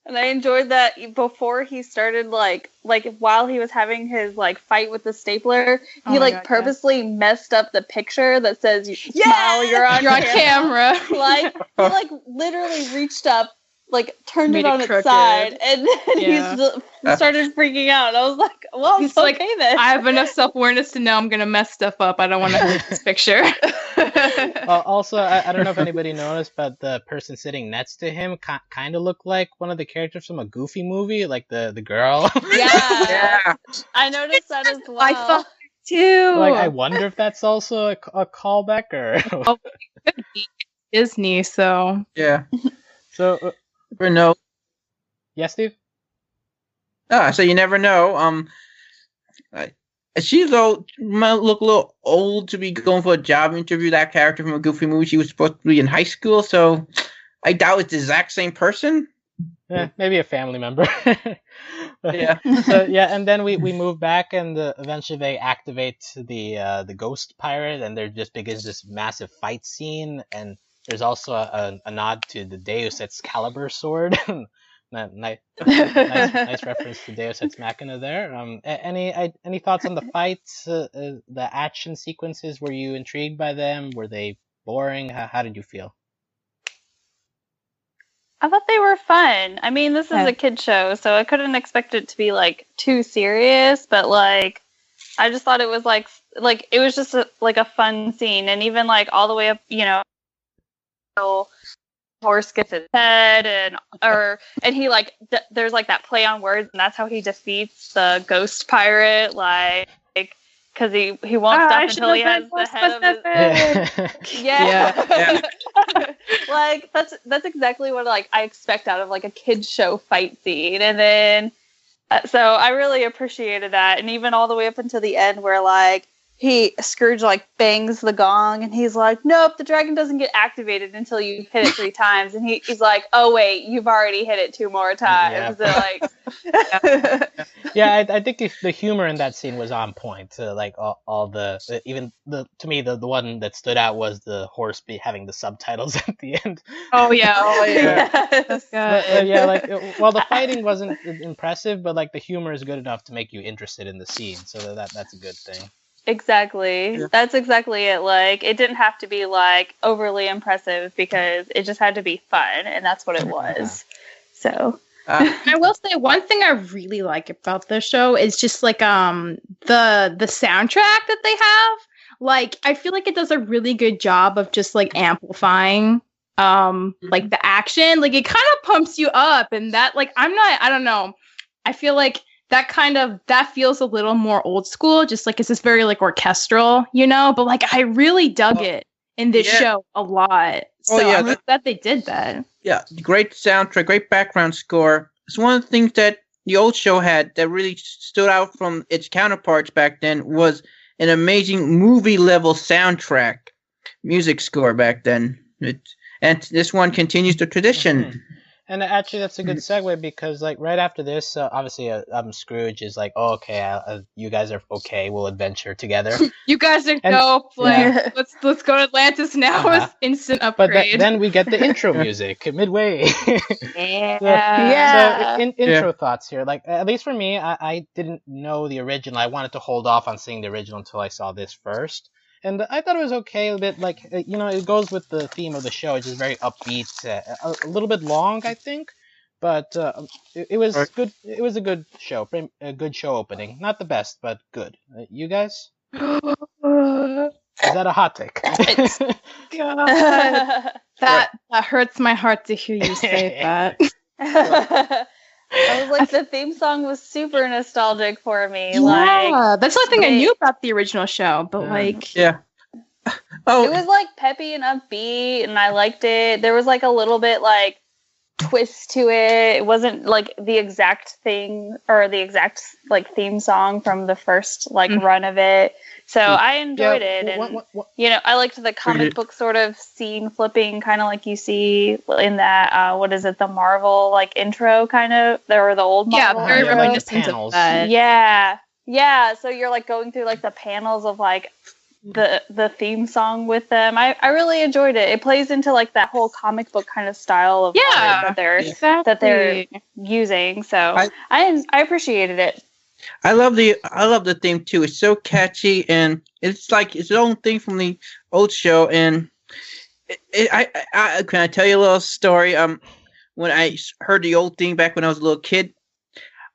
Speaker 2: And I enjoyed that before he started, like while he was having his like fight with the stapler,
Speaker 4: Oh
Speaker 2: he
Speaker 4: my
Speaker 2: like
Speaker 4: God,
Speaker 2: purposely messed up the picture that says "You smile, you're on
Speaker 4: camera.
Speaker 2: Like he like literally reached up, like turned
Speaker 4: Made
Speaker 2: it
Speaker 4: it
Speaker 2: on its
Speaker 4: crooked.
Speaker 2: side, and then
Speaker 4: Yeah.
Speaker 2: he started freaking out. And I was like, well,
Speaker 4: He's
Speaker 2: it's
Speaker 4: like,
Speaker 2: okay then.
Speaker 4: I have enough self-awareness to know I'm gonna mess stuff up. I don't want to hurt this picture.
Speaker 1: Also, I don't know if anybody noticed, but the person sitting next to him kind of looked like one of the characters from a Goofy movie, like the girl.
Speaker 2: Yeah. I noticed that as well.
Speaker 4: I thought too.
Speaker 1: Like, I wonder if that's also a callback or.
Speaker 4: Oh, it could be Disney, so
Speaker 3: Yeah.
Speaker 1: So,
Speaker 3: Never know.
Speaker 1: yeah, Steve.
Speaker 3: So you never know. She's might look a little old to be going for a job interview. That character from a Goofy movie, she was supposed to be in high school, so I doubt it's the exact same person.
Speaker 1: Maybe a family member.
Speaker 3: Yeah.
Speaker 1: So, yeah, and then we move back, and eventually they activate the ghost pirate, and there just begins this massive fight scene, and there's also a nod to the Deus Excalibur sword. nice reference to Deus Ex Machina there. Any thoughts on the fights, the action sequences? Were you intrigued by them? Were they boring? How did you feel?
Speaker 2: I thought they were fun. I mean, this is
Speaker 4: Yeah.
Speaker 2: a kid show, so I couldn't expect it to be like too serious, but like I just thought it was like it was just like a fun scene, and even like all the way up, horse gets his head, and he like there's like that play on words, and that's how he defeats the ghost pirate, like because he won't stop until he has the head of his. Yeah. Like that's exactly what like I expect out of like a kid show fight scene, and then so I really appreciated that, and even all the way up until the end where like Scrooge like bangs the gong, and he's like, nope, the dragon doesn't get activated until you hit it 3 times, and he's like, oh wait, you've already hit it 2 more times.
Speaker 1: Yeah.
Speaker 2: So, like,
Speaker 1: Yeah, I think the humor in that scene was on point. Like all even to me the one that stood out was the horse having the subtitles at the end.
Speaker 4: oh yeah,
Speaker 2: Yes.
Speaker 1: Yeah, like well, the fighting wasn't impressive, but like the humor is good enough to make you interested in the scene, so that's a good thing.
Speaker 2: Exactly.
Speaker 3: Yeah.
Speaker 2: That's exactly it. Like, it didn't have to be like overly impressive because it just had to be fun, and that's what it was. So,
Speaker 4: I will say one thing I really like about the show is just like the soundtrack that they have. Like, I feel like it does a really good job of just like amplifying like the action. Like, it kind of pumps you up, and that like I don't know. I feel like that feels a little more old school, just like it's just very like orchestral, but like I really dug it in this show a lot. So I'm really glad they did that.
Speaker 3: Yeah, great soundtrack, great background score. It's one of the things that the old show had that really stood out from its counterparts back then was an amazing movie level soundtrack, music score back then. And this one continues the tradition.
Speaker 1: Mm-hmm. And actually, that's a good segue because, like, right after this, obviously, Scrooge is like, "Oh, okay, you guys are okay. We'll adventure together."
Speaker 4: You guys are dope. Like, let's go to Atlantis now. It's instant upgrade.
Speaker 1: But then we get the intro music midway.
Speaker 2: Yeah.
Speaker 1: So, intro thoughts here. Like, at least for me, I didn't know the original. I wanted to hold off on seeing the original until I saw this first. And I thought it was okay, a bit like, it goes with the theme of the show, which is very upbeat, a little bit long, I think, but it was good. It was a good show, a good show opening. Not the best, but good. You guys? Is that a hot take?
Speaker 4: God, that hurts my heart to hear you say that.
Speaker 2: I was like, the theme song was super nostalgic for me.
Speaker 4: Yeah,
Speaker 2: Like,
Speaker 4: that's the only thing I knew about the original show, but like,
Speaker 3: Yeah. Oh,
Speaker 2: it was like peppy and upbeat, and I liked it. There was like a little bit like twist to it. It wasn't like the exact thing or the exact like theme song from the first like run of it. So I enjoyed it, and you know, I liked the comic book sort of scene flipping, kind of like you see in that what is it, the Marvel like intro kind of, or the old Marvel
Speaker 4: very
Speaker 2: intro.
Speaker 4: reminiscent of that.
Speaker 2: Yeah. So you're like going through like the panels of like the theme song with them. I really enjoyed it. It plays into like that whole comic book kind of style of art that they're using. So I appreciated it.
Speaker 3: I love the theme too. It's so catchy, and it's like its own thing from the old show. And I can I tell you a little story? When I heard the old theme back when I was a little kid,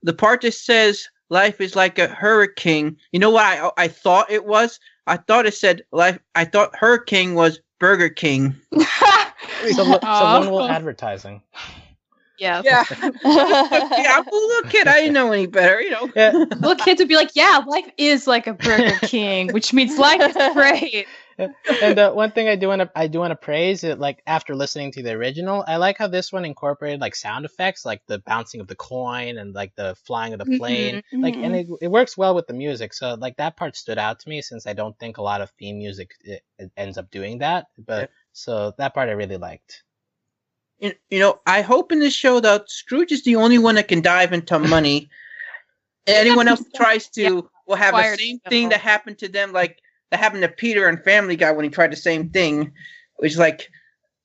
Speaker 3: the part that says "life is like a hurricane." You know what I thought it was? I thought it said life. I thought hurricane was Burger King.
Speaker 1: So one will advertising.
Speaker 4: Yeah.
Speaker 3: I'm a little kid. I didn't know any better, you know.
Speaker 1: Yeah.
Speaker 4: Little kids would be like, "Yeah, life is like a Burger King," which means life is great.
Speaker 1: And one thing I do want to praise it, like after listening to the original, I like how this one incorporated like sound effects, like the bouncing of the coin and like the flying of the plane, like, and it works well with the music. So like that part stood out to me, since I don't think a lot of theme music it ends up doing that. But so that part I really liked.
Speaker 3: You know, I hope in this show that Scrooge is the only one that can dive into money. Anyone else tries to will have the same thing that happened to them, like that happened to Peter and Family Guy when he tried the same thing, which is like,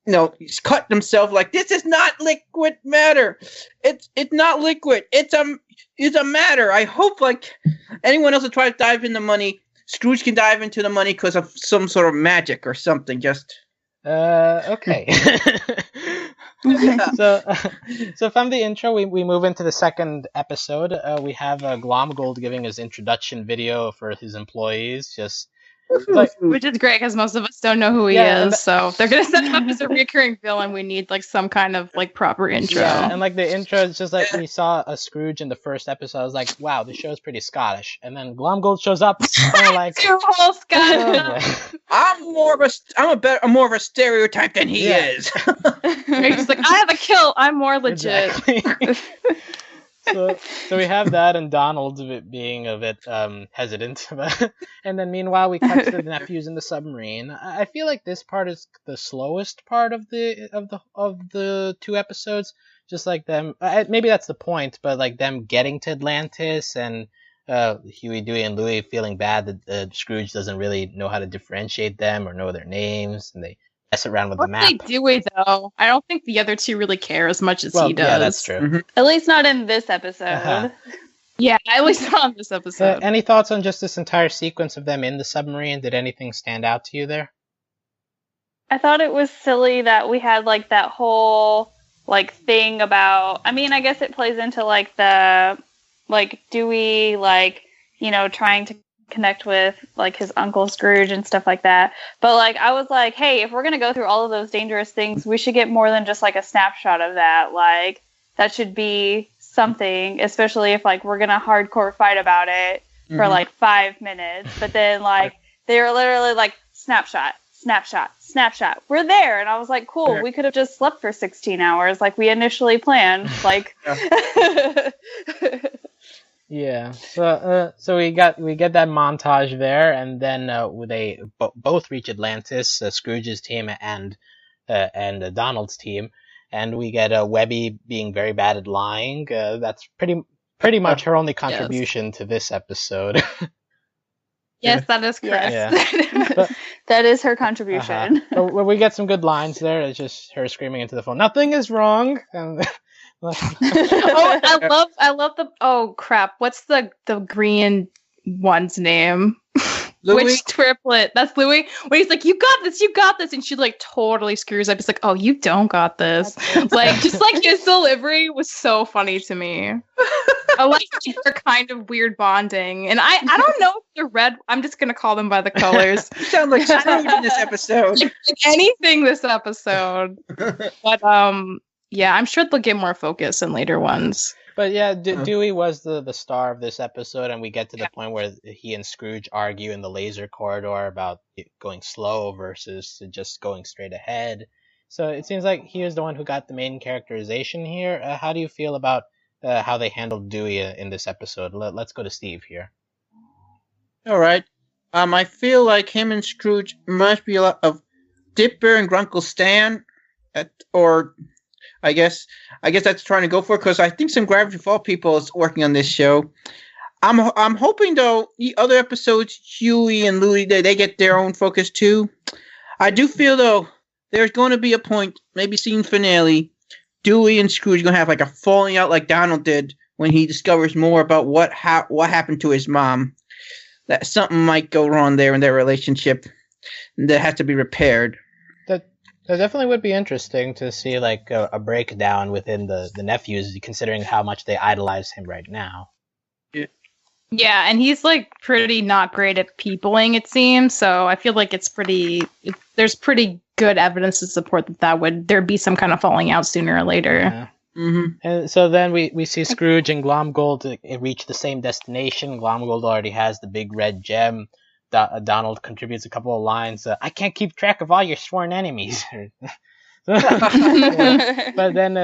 Speaker 3: you know, he's cut himself like, this is not liquid matter. It's not liquid. It's a matter. I hope like anyone else that tries to dive into money, Scrooge can dive into the money because of some sort of magic or something. Just
Speaker 1: okay. So from the intro, we move into the second episode. We have Glomgold giving his introduction video for his employees, just like,
Speaker 4: which is great because most of us don't know who he is. So if they're gonna set him up as a recurring villain, we need like some kind of like proper intro.
Speaker 1: Yeah, and like the intro is just like we saw a Scrooge in the first episode. I was like, wow, this show's pretty Scottish. And then Glomgold shows up, and we're like,
Speaker 4: whole Scottish.
Speaker 3: I'm more of a stereotype than he is.
Speaker 4: He's like, I have a kill. I'm more legit.
Speaker 1: Exactly. So we have that, and Donald being a bit hesitant, and then meanwhile we cut to the nephews in the submarine. I feel like this part is the slowest part of the two episodes. Just like them, maybe that's the point, but like them getting to Atlantis and Huey, Dewey, and Louie feeling bad that Scrooge doesn't really know how to differentiate them or know their names, and they mess around with the map.
Speaker 4: Dewey, though, I don't think the other two really care as much as he does.
Speaker 1: Yeah, that's true.
Speaker 3: Mm-hmm.
Speaker 2: At least not in this episode.
Speaker 4: Yeah, at least not on this episode.
Speaker 1: Any thoughts on just this entire sequence of them in the submarine? Did anything stand out to you there?
Speaker 2: I thought it was silly that we had like that whole like thing about, I mean, I guess it plays into like the like Dewey, like, you know, trying to connect with like his Uncle Scrooge and stuff like that. But like I was like, hey, if we're gonna go through all of those dangerous things, we should get more than just like a snapshot of that. Like that should be something, especially if like we're gonna hardcore fight about it for like 5 minutes. But then like they were literally like snapshot, we're there. And I was like, cool, we could have just slept for 16 hours like we initially planned. Like
Speaker 1: Yeah, so we get that montage there, and then they both reach Atlantis, Scrooge's team and Donald's team, and we get Webby being very bad at lying. That's pretty much her only contribution to this episode.
Speaker 4: Yes, that is correct.
Speaker 1: Yeah.
Speaker 2: That is her contribution.
Speaker 1: Well, we get some good lines there. It's just her screaming into the phone, "Nothing is wrong." And
Speaker 4: I love the, oh crap, what's the green one's name?
Speaker 3: Louis?
Speaker 4: Which triplet? That's Louis. When he's like, you got this, and she like totally screws up. He's like, oh, you don't got this. Like, just like his delivery was so funny to me. I like their kind of weird bonding. And I don't know if they're red. I'm just going to call them by the colors.
Speaker 3: You sound like Scrooge in this episode.
Speaker 4: Like anything this episode. But yeah, I'm sure they'll get more focus in later ones.
Speaker 1: But yeah, Dewey was the star of this episode, and we get to the point where he and Scrooge argue in the laser corridor about going slow versus just going straight ahead. So it seems like he was the one who got the main characterization here. How do you feel about how they handled Dewey in this episode? Let's go to Steve here.
Speaker 3: All right. I feel like him and Scrooge must be a lot of Dipper and Grunkle Stan, or I guess that's trying to go for it, because I think some Gravity Fall people is working on this show. I'm hoping though the other episodes, Huey and Louie, they get their own focus too. I do feel though there's going to be a point, maybe season finale, Dewey and Scrooge are going to have like a falling out like Donald did when he discovers more about what happened to his mom. That something might go wrong there in their relationship that has to be repaired.
Speaker 1: That definitely would be interesting to see like a breakdown within the nephews, considering how much they idolize him right now.
Speaker 4: Yeah, and he's like pretty not great at peopling, it seems. So I feel like there's pretty good evidence to support there'd be some kind of falling out sooner or later.
Speaker 1: Yeah.
Speaker 3: Mm-hmm.
Speaker 1: And so then we see Scrooge and Glomgold reach the same destination. Glomgold already has the big red gem. Donald contributes a couple of lines. I can't keep track of all your sworn enemies. But then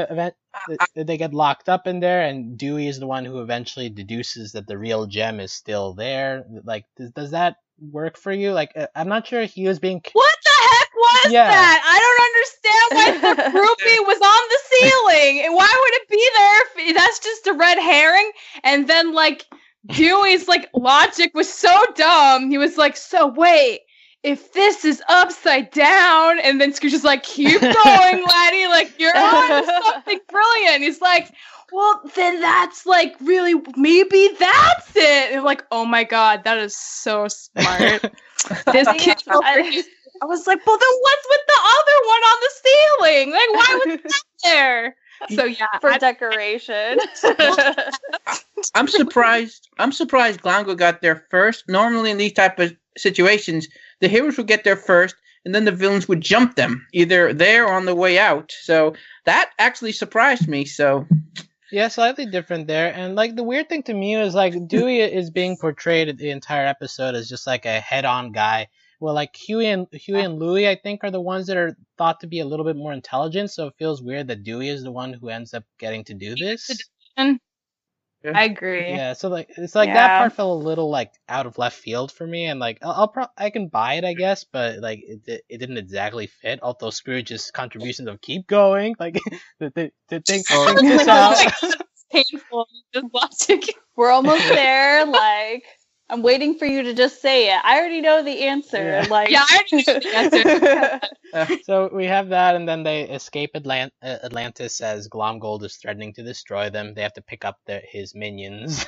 Speaker 1: they get locked up in there, and Dewey is the one who eventually deduces that the real gem is still there. Like, does that work for you? Like, I'm not sure he was being...
Speaker 4: What the heck was that? I don't understand why the groupie was on the ceiling. And why would it be there if that's just a red herring? And then, like, Dewey's, like, logic was so dumb. He was like, so wait, if this is upside down, and then Scrooge is like, keep going, laddie, like, you're on something brilliant. He's like, well, then that's, like, really, maybe that's it. And I'm like, oh my god, that is so smart. This kid I was like, well, then what's with the other one on the ceiling? Like, why was that there? So yeah,
Speaker 2: for decoration.
Speaker 3: I'm surprised Glomgold got there first. Normally in these type of situations, the heroes would get there first, and then the villains would jump them, either there or on the way out. So that actually surprised me. So
Speaker 1: yeah, slightly different there. And like the weird thing to me is like Dewey is being portrayed the entire episode as just like a head-on guy. Well, like Huey and Louie, I think, are the ones that are thought to be a little bit more intelligent. So it feels weird that Dewey is the one who ends up getting to do this.
Speaker 4: I agree.
Speaker 1: Yeah, so like it's like that part felt a little like out of left field for me, and like I can buy it, I guess, but like it didn't exactly fit. Although Scrooge's contributions of keep going, like to think this out.
Speaker 4: Painful. Just watching.
Speaker 2: We're almost there. Like, I'm waiting for you to just say it. I already know the answer.
Speaker 1: Yeah.
Speaker 2: Like,
Speaker 4: yeah, I already know the answer.
Speaker 1: So we have that, and then they escape Atlantis as Glomgold is threatening to destroy them. They have to pick up his minions.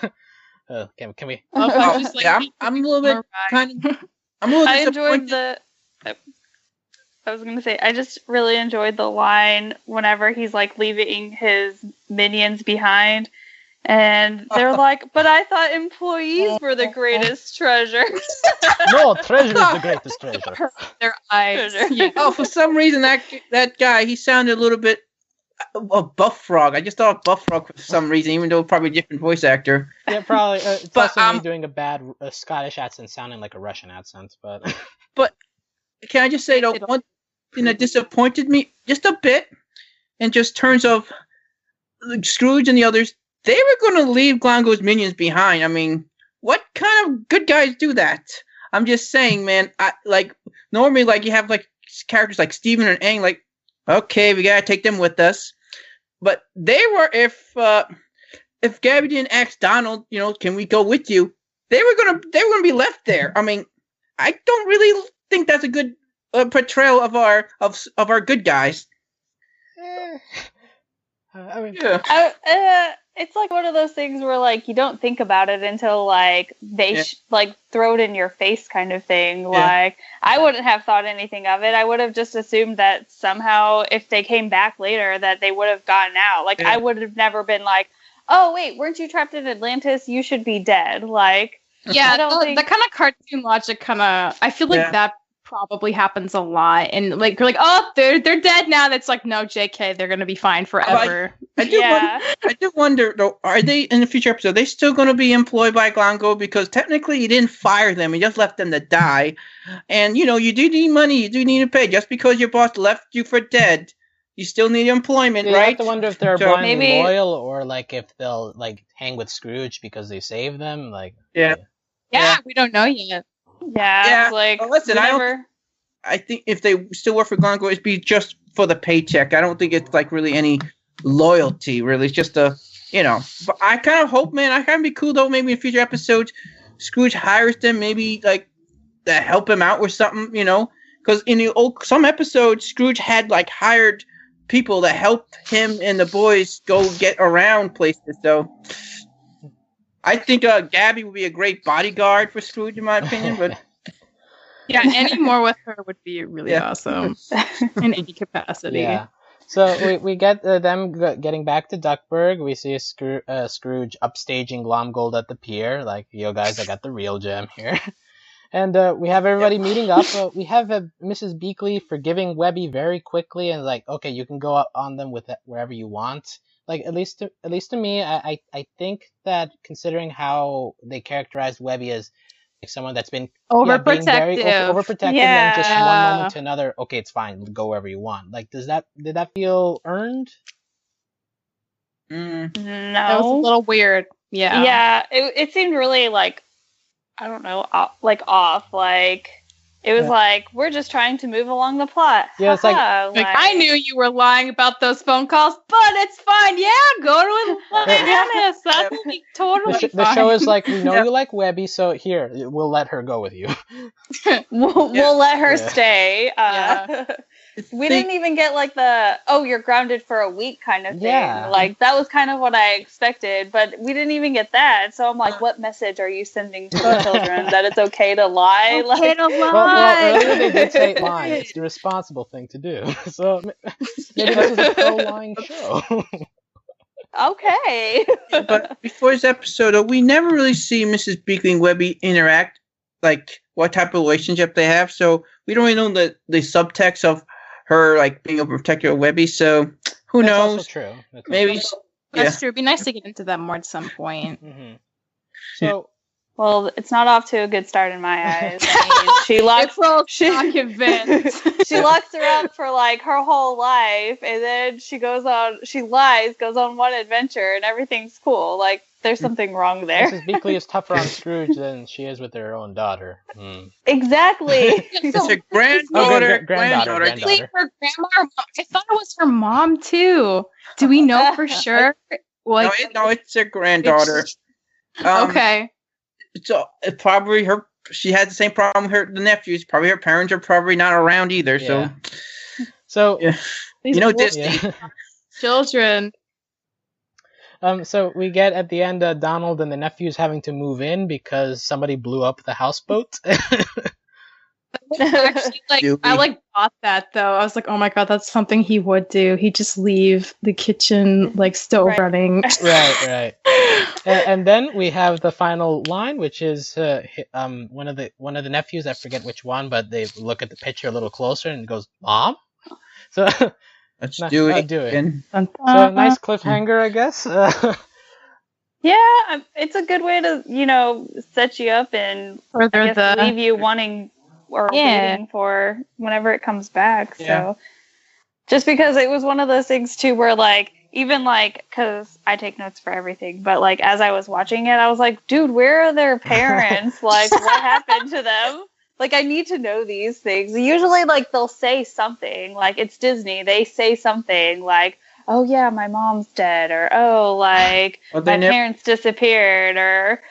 Speaker 1: Can we?
Speaker 3: Yeah, I'm a little bit kind of. I'm a little disappointed.
Speaker 2: I was gonna say, I just really enjoyed the line whenever he's like leaving his minions behind. And they're like, but I thought employees were the greatest treasure.
Speaker 1: No, treasure is the greatest treasure.
Speaker 4: Their eyes.
Speaker 3: Yeah. Oh, for some reason, that guy, he sounded a little bit Buff Frog. I just thought Buff Frog for some reason, even though probably a different voice actor.
Speaker 1: Yeah, probably. It's also me doing a bad Scottish accent sounding like a Russian accent. But
Speaker 3: can I just say, though, one thing that disappointed me just a bit, in just terms of Scrooge and the others, they were going to leave Glomgold's minions behind. I mean, what kind of good guys do that? I'm just saying, man. Normally, like, you have like characters like Steven and Aang, like, okay, we gotta take them with us. But they were, if Gabby didn't ask Donald, can we go with you? They were gonna be left there. I mean, I don't really think that's a good portrayal of our good guys.
Speaker 2: It's like one of those things where like you don't think about it until like they like throw it in your face kind of thing. Yeah. Like I wouldn't have thought anything of it. I would have just assumed that somehow if they came back later that they would have gotten out. Like I would have never been like, oh wait, weren't you trapped in Atlantis? You should be dead. Like,
Speaker 4: Yeah,
Speaker 2: I don't think
Speaker 4: the kind of cartoon logic I feel like that probably happens a lot. And like, you're like, oh, they're dead now. That's like, no, JK, they're going to be fine forever.
Speaker 3: I do wonder, though, are they, in the future episode, are they still going to be employed by Glongo? Because technically you didn't fire them, you just left them to die. And, you do need money, you do need to pay. Just because your boss left you for dead, you still need employment, right?
Speaker 1: I have to wonder if they're blindly
Speaker 2: maybe
Speaker 1: loyal, or like if they'll like hang with Scrooge because they saved them. Like,
Speaker 4: yeah, we don't know yet.
Speaker 2: Yeah. Like,
Speaker 3: well, listen, I think if they still work for Glongo, it'd be just for the paycheck. I don't think it's like really any loyalty, really. It's just but I kind of hope, man, I kind of be cool though, maybe in future episodes, Scrooge hires them, maybe like to help him out with something, because in the some episodes, Scrooge had like hired people that helped him and the boys go get around places. So I think Gabby would be a great bodyguard for Scrooge, in my opinion. But
Speaker 4: yeah, any more with her would be really awesome in any capacity.
Speaker 1: Yeah. So we get them getting back to Duckburg. We see Scrooge upstaging Glomgold at the pier. Like, yo guys, I got the real gem here. And we have everybody meeting up. We have Mrs. Beakley forgiving Webby very quickly, and like, okay, you can go up on them with wherever you want. Like, at least to me, I think that considering how they characterized Webby as like someone that's been
Speaker 4: overprotective,
Speaker 1: being very overprotective, and just one moment to another, okay, it's fine, go wherever you want. Like, did that feel earned?
Speaker 2: No,
Speaker 4: that was a little weird.
Speaker 2: Yeah, it seemed really like, I don't know, off. Like, it was like, we're just trying to move along the plot.
Speaker 1: Yeah, it's like
Speaker 4: I knew you were lying about those phone calls, but it's fine. Yeah, go to Atlantis. That will be totally fine.
Speaker 1: The show is like, we know you like Webby, so here, we'll let her go with you.
Speaker 2: We'll let her stay. We didn't even get like the, oh, you're grounded for a week kind of thing.
Speaker 1: Yeah.
Speaker 2: Like, that was kind of what I expected, but we didn't even get that. So I'm like, what message are you sending to the children? That it's okay to lie?
Speaker 4: Okay to lie.
Speaker 1: Well, earlier they did say lying. It's the responsible thing to do. So maybe this is a pro-lying show.
Speaker 2: Okay.
Speaker 3: But before this episode, we never really see Mrs. Beakley and Webby interact, like what type of relationship they have. So we don't really know the subtext of her like being a protector of Webby. So who knows?
Speaker 1: Also true.
Speaker 3: Maybe.
Speaker 4: That's true. It'd be nice to get into that more at some point.
Speaker 1: Mm-hmm. So.
Speaker 2: Well, it's not off to a good start in my eyes. I mean, she locks her up for like her whole life, and then she lies, goes on one adventure, and everything's cool. Like, there's something wrong there.
Speaker 1: Mrs. Beakley is tougher on Scrooge than she is with her own daughter.
Speaker 2: Exactly.
Speaker 3: It's her granddaughter.
Speaker 1: Granddaughter.
Speaker 4: Her grandma. I thought it was her mom too. Do we know for sure? Like,
Speaker 3: no, it's her granddaughter.
Speaker 4: Okay.
Speaker 3: So it's probably her. She had the same problem with the nephews. Probably her parents are probably not around either.
Speaker 1: Yeah. So
Speaker 3: Disney
Speaker 4: children.
Speaker 1: So we get at the end Donald and the nephews having to move in because somebody blew up the houseboat.
Speaker 4: Actually, I bought that though. I was like, oh my god, that's something he would do. He'd just leave the kitchen stove running.
Speaker 1: Right. And then we have the final line, which is one of the nephews. I forget which one, but they look at the picture a little closer and goes, "Mom." So
Speaker 3: let's do it.
Speaker 1: So nice cliffhanger, I guess.
Speaker 2: Yeah, it's a good way to set you up and leave you wanting or waiting for whenever it comes back.
Speaker 3: Yeah.
Speaker 2: So just because it was one of those things too where even because I take notes for everything, but as I was watching it, I was like, dude, where are their parents? What happened to them? I need to know these things. Usually they'll say something, it's Disney. They say something oh yeah, my mom's dead, or my parents disappeared, or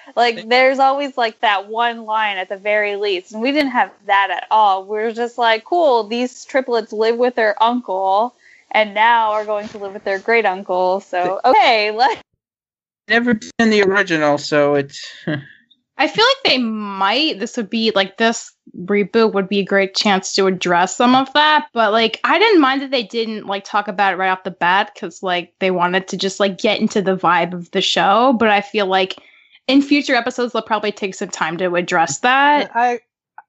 Speaker 2: there's always that one line at the very least, and we didn't have that at all. We were just cool, these triplets live with their uncle, and now are going to live with their great uncle. So okay,
Speaker 3: never in the original, so it's.
Speaker 4: I feel like they might. This would be reboot would be a great chance to address some of that. But like, I didn't mind that they didn't like talk about it right off the bat because like they wanted to just like get into the vibe of the show. But I feel like in future episodes they'll probably take some time to address that.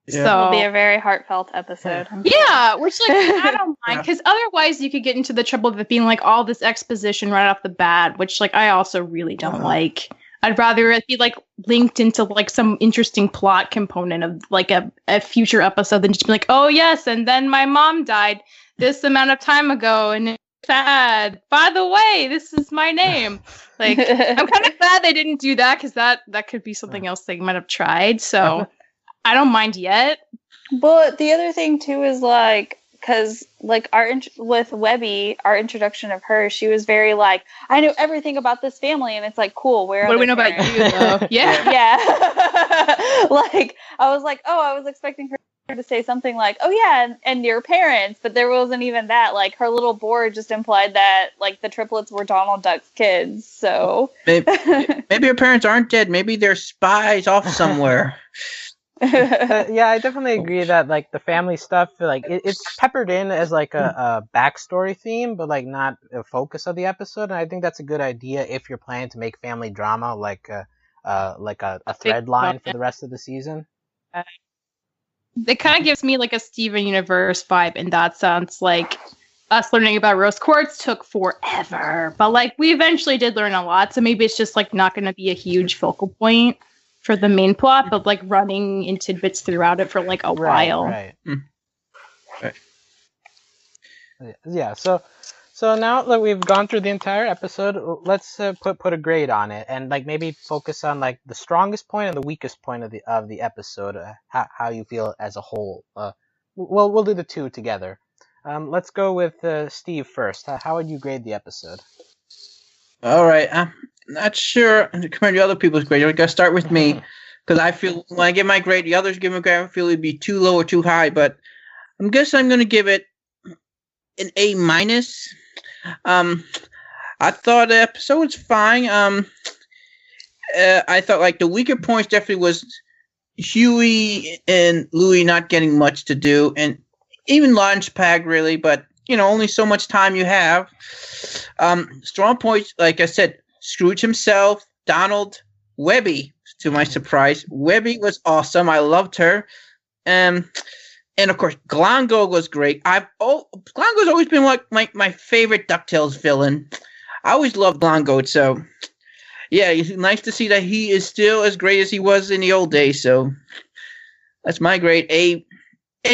Speaker 2: So it'll be a very heartfelt episode.
Speaker 4: Yeah, which like I don't mind because otherwise you could get into the trouble of it being like all this exposition right off the bat, which like I also really don't like. I'd rather it be like linked into like some interesting plot component of like a future episode than just be like, oh yes, and then my mom died this amount of time ago and it's sad. By the way, this is my name. Like I'm kind of glad they didn't do that because that could be something else they might have tried. So I don't mind yet.
Speaker 2: But the other thing too is like, because like with Webby, our introduction of her, she was very like, I know everything about this family, and it's like, cool. What
Speaker 4: do we know about you though?
Speaker 2: Yeah. Like I was like, oh, I was expecting her to say something like, oh yeah, and your parents, but there wasn't even that. Like her little board just implied that like the triplets were Donald Duck's kids. So
Speaker 3: maybe her parents aren't dead. Maybe they're spies off somewhere.
Speaker 1: Yeah, I definitely agree that like the family stuff, like it's peppered in as like a backstory theme, but like not a focus of the episode. And I think that's a good idea if you're planning to make family drama like a thread line for the rest of the season.
Speaker 4: It kind of gives me like a Steven Universe vibe in that sense. Like us learning about rose quartz took forever, but like we eventually did learn a lot. So maybe it's just like not going to be a huge focal point for the main plot, but like running in tidbits throughout it for like a while.
Speaker 1: Right. Yeah. So now that we've gone through the entire episode, let's put a grade on it, and like maybe focus on like the strongest point and the weakest point of the episode. How you feel as a whole. We'll do the two together. Let's go with Steve first. How would you grade the episode?
Speaker 3: All right. I'm not sure compared to other people's grade. I gotta start with me because I feel when I give my grade, the others give a grade. I feel it'd be too low or too high, but I'm gonna give it an A minus. I thought the episode was fine. I thought like the weaker points definitely was Huey and Louie not getting much to do, and even Launchpad really, but only so much time you have. Strong points, like I said, Scrooge himself, Donald, Webby, to my surprise. Webby was awesome. I loved her. And of course, Glongo was great. Glongo's always been like my favorite DuckTales villain. I always loved Glongo, so yeah, it's nice to see that he is still as great as he was in the old days. So that's my grade, A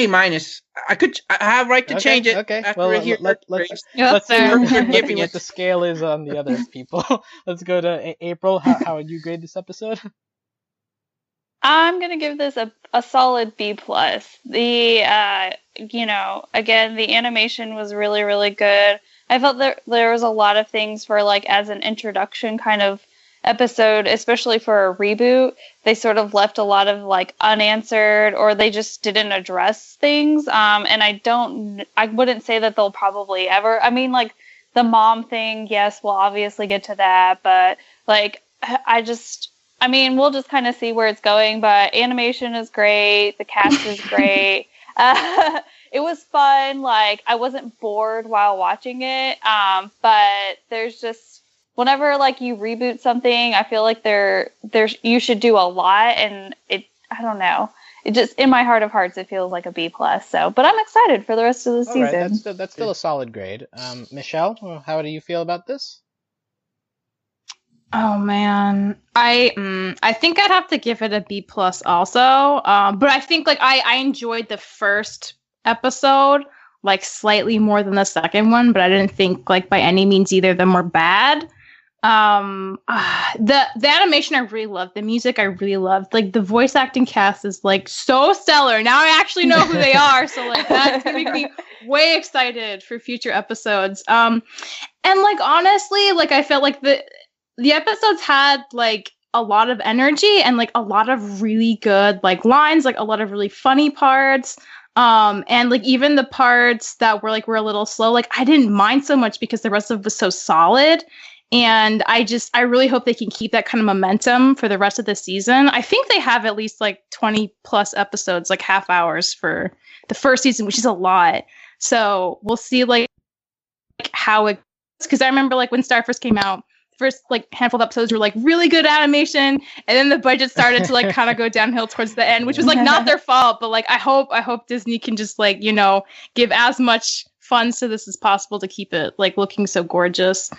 Speaker 3: minus. I have right to change it.
Speaker 1: Okay.
Speaker 3: After
Speaker 1: Well,
Speaker 3: I hear
Speaker 1: let's see what the scale is on the other people. Let's go to April. How would you grade this episode?
Speaker 2: I'm gonna give this a solid B plus. The again, the animation was really, really good. I felt there was a lot of things for like as an introduction kind of episode, especially for a reboot. They sort of left a lot of like unanswered, or they just didn't address things. And I wouldn't say that they'll probably ever. I mean, like the mom thing, yes, we'll obviously get to that, but like we'll just kind of see where it's going. But animation is great. The cast is great. It was fun. Like I wasn't bored while watching it. But there's just whenever like you reboot something, I feel like you should do a lot, and I don't know. It just in my heart of hearts, it feels like a B plus. So, but I'm excited for the rest of the season.
Speaker 1: Right, that's still a solid grade. Michelle, how do you feel about this?
Speaker 4: Oh man, I think I'd have to give it a B plus also. But I think like I enjoyed the first episode like slightly more than the second one, but I didn't think like by any means either of them were bad. The animation I really loved. The music I really loved. Like the voice acting cast is like so stellar. Now I actually know who they are, so like that's gonna make me way excited for future episodes. And like honestly, like I felt like the episodes had like a lot of energy and like a lot of really good like lines, like a lot of really funny parts. And like even the parts that were a little slow, like I didn't mind so much because the rest of it was so solid. And I really hope they can keep that kind of momentum for the rest of the season. I think they have at least like 20 plus episodes, like half hours for the first season, which is a lot. So we'll see like how it, because I remember like when Star first came out, first like handful of episodes were like really good animation, and then the budget started to like kind of go downhill towards the end, which was like not their fault, but like I hope Disney can just like, you know, give as much funds to this as possible to keep it like looking so gorgeous.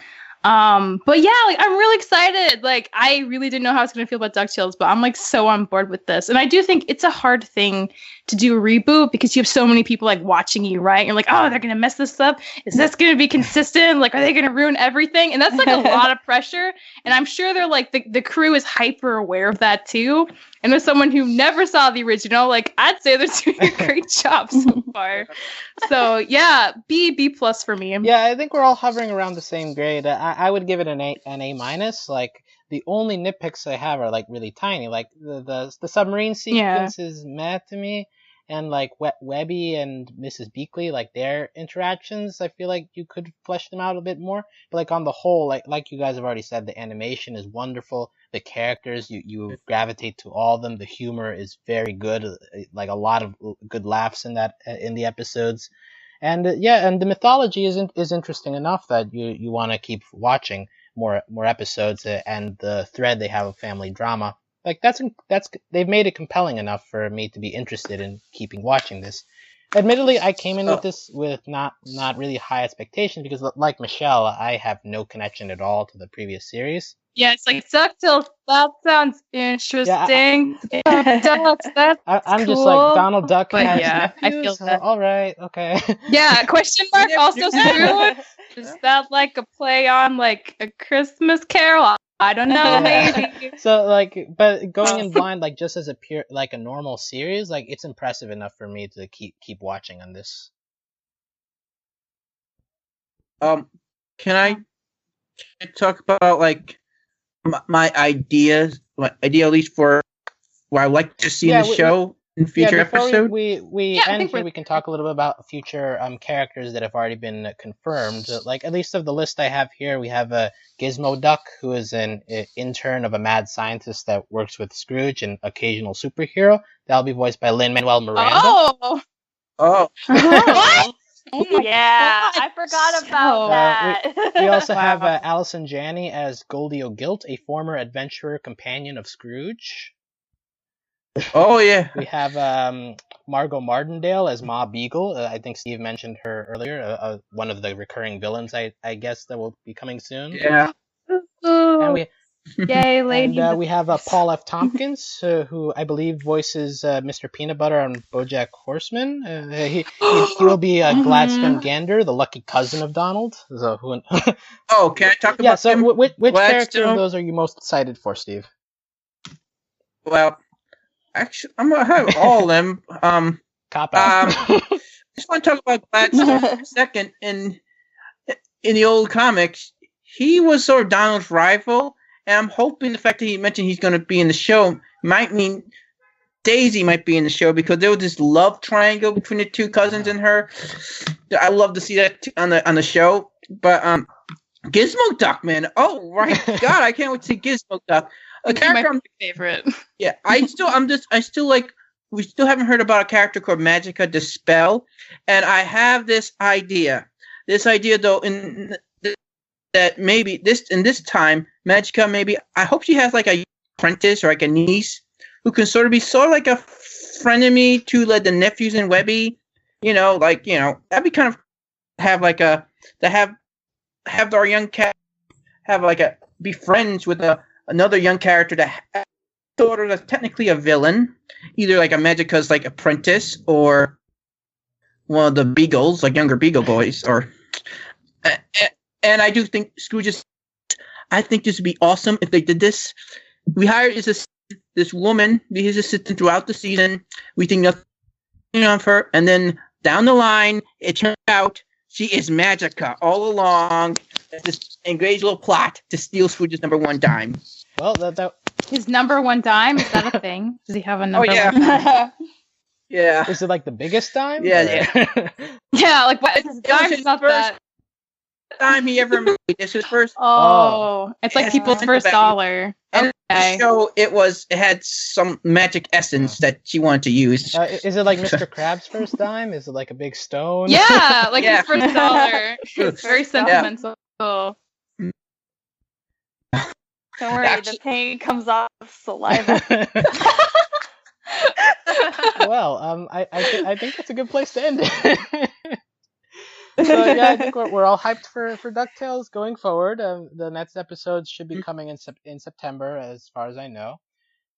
Speaker 4: But yeah, like I'm really excited. Like I really didn't know how I was gonna feel about DuckTales, but I'm like so on board with this. And I do think it's a hard thing to do a reboot because you have so many people like watching you, right? You're like, oh, they're gonna mess this up. Is this gonna be consistent? Like, are they gonna ruin everything? And that's like a lot of pressure. And I'm sure they're like the crew is hyper aware of that too. And as someone who never saw the original, like I'd say they're doing a great job so far. So yeah, B plus for me.
Speaker 1: Yeah, I think we're all hovering around the same grade. I would give it an A minus. Like the only nitpicks I have are like really tiny. Like the submarine sequence is meh to me, and like Webby and Mrs. Beakley, like their interactions, I feel like you could flesh them out a bit more. But like on the whole, like you guys have already said, the animation is wonderful. The characters, you gravitate to all of them. The humor is very good. Like a lot of good laughs in the episodes. And and the mythology is interesting enough that you want to keep watching more episodes, and the thread they have of family drama. Like that's they've made it compelling enough for me to be interested in keeping watching this. Admittedly, I came in with this with not really high expectations because, like Michelle, I have no connection at all to the previous series.
Speaker 4: Yeah, it's like DuckTales. That sounds interesting. Ducks, that's
Speaker 1: I'm
Speaker 4: cool.
Speaker 1: just like Donald Duck has
Speaker 4: yeah,
Speaker 1: nephews?
Speaker 4: I feel that.
Speaker 1: All right, okay.
Speaker 4: Yeah, question mark. Also Scrooge. Is that like a play on like A Christmas Carol? I don't know, maybe.
Speaker 1: So like, but going in blind, like just as a pure, like a normal series, like it's impressive enough for me to keep watching on this.
Speaker 3: Can I talk about like my idea at least for what I like to see in the show in future episodes?
Speaker 1: We end here, we can talk a little bit about future characters that have already been confirmed. Like at least of the list I have here, we have Gizmo Duck, who is an intern of a mad scientist that works with Scrooge, an occasional superhero. That'll be voiced by Lin-Manuel Miranda.
Speaker 3: Oh.
Speaker 2: What? Yeah, I forgot about that.
Speaker 1: We also have Allison Janney as Goldie O'Gilt, a former adventurer companion of Scrooge.
Speaker 3: Oh, yeah.
Speaker 1: We have Margot Martindale as Ma Beagle. I think Steve mentioned her earlier. One of the recurring villains, I guess, that will be coming soon.
Speaker 3: Yeah.
Speaker 1: And
Speaker 4: Yay, lady.
Speaker 1: And we have Paul F. Tompkins, who I believe voices Mr. Peanut Butter on BoJack Horseman. He will be Gladstone Gander, the lucky cousin of Donald. So
Speaker 3: oh, can I talk about him?
Speaker 1: Which character of those are you most excited for, Steve?
Speaker 3: Well, actually, I'm gonna have all of them.
Speaker 1: Cop out.
Speaker 3: I just want to talk about Gladstone for a second. In the old comics, he was sort of Donald's rival. And I'm hoping the fact that he mentioned he's going to be in the show might mean Daisy might be in the show, because there was this love triangle between the two cousins and her. I love to see that on the show. But Gizmo Duck, man, oh my god, I can't wait to see Gizmo Duck. A character
Speaker 4: my favorite.
Speaker 3: Yeah, we still haven't heard about a character called Magica Dispel, and I have this idea though that maybe this time Magica, maybe I hope she has like a apprentice or like a niece who can sort of like a frenemy to like the nephews and Webby, that'd be kind of have like have our young cat be friends with another young character that sort of that's technically a villain, either like a Magica's like apprentice or one of the Beagles, like younger Beagle boys, or. And I do think I think this would be awesome if they did this. We hired this woman, be his assistant throughout the season. We think nothing of her, and then down the line, it turned out she is Magica all along. This engaged little plot to steal Scrooge's number one dime.
Speaker 1: Well, that
Speaker 4: his number one dime, is that a thing? Does he have a number?
Speaker 3: Oh yeah.
Speaker 4: One dime?
Speaker 3: Yeah.
Speaker 1: Is it like the biggest dime?
Speaker 3: Yeah.
Speaker 4: Yeah, like what? His dime is not that.
Speaker 3: time he ever made. It's his first.
Speaker 4: Oh, it's like
Speaker 3: Yes,
Speaker 4: people's
Speaker 3: think
Speaker 4: first
Speaker 3: about it.
Speaker 4: dollar.
Speaker 3: And
Speaker 4: Okay.
Speaker 3: the show, it had some magic essence that she wanted to use.
Speaker 1: Is it like Mr. Crab's first dime? Is it like a big stone?
Speaker 4: Yeah, like
Speaker 3: Yeah.
Speaker 4: his first dollar. It's very sentimental.
Speaker 2: Don't worry,
Speaker 3: Actually-
Speaker 2: the pain comes off saliva.
Speaker 1: Well, I think that's a good place to end it. So yeah, I think we're all hyped for DuckTales going forward. The next episodes should be coming in September, as far as I know.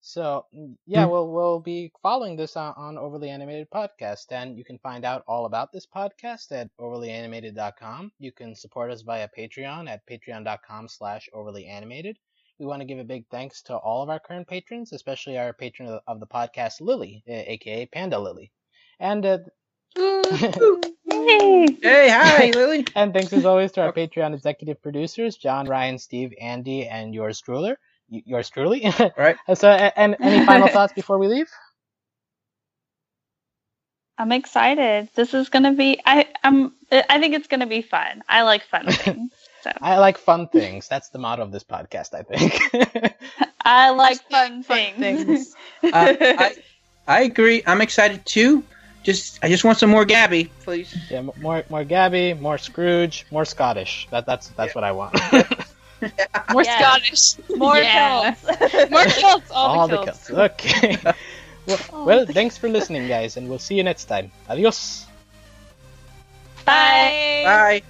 Speaker 1: So yeah, we'll be following this on Overly Animated Podcast, and you can find out all about this podcast at overlyanimated.com. You can support us via Patreon at patreon.com/overlyanimated. We want to give a big thanks to all of our current patrons, especially our patron of the podcast, Lily, aka Panda Lily. And
Speaker 3: Hey, hi, Lily.
Speaker 1: and thanks as always to our Patreon executive producers, John, Ryan, Steve, Andy, and yours truly.
Speaker 3: Right.
Speaker 1: So, and any final thoughts before we leave?
Speaker 2: I'm excited. This is gonna be. I think it's gonna be fun. I like fun things. So
Speaker 1: I like fun things. That's the motto of this podcast, I think.
Speaker 2: I like fun things.
Speaker 3: I agree. I'm excited too. I just want some more Gabby, please.
Speaker 1: Yeah, more Gabby, more Scrooge, more Scottish. That's what I want.
Speaker 4: More
Speaker 2: Yes.
Speaker 4: Scottish.
Speaker 2: More
Speaker 4: Yeah.
Speaker 2: kills.
Speaker 4: More kills. All the
Speaker 1: the
Speaker 4: kills.
Speaker 1: kills. Okay. Well, thanks for listening, guys, and we'll see you next time. Adios.
Speaker 2: Bye.
Speaker 3: Bye.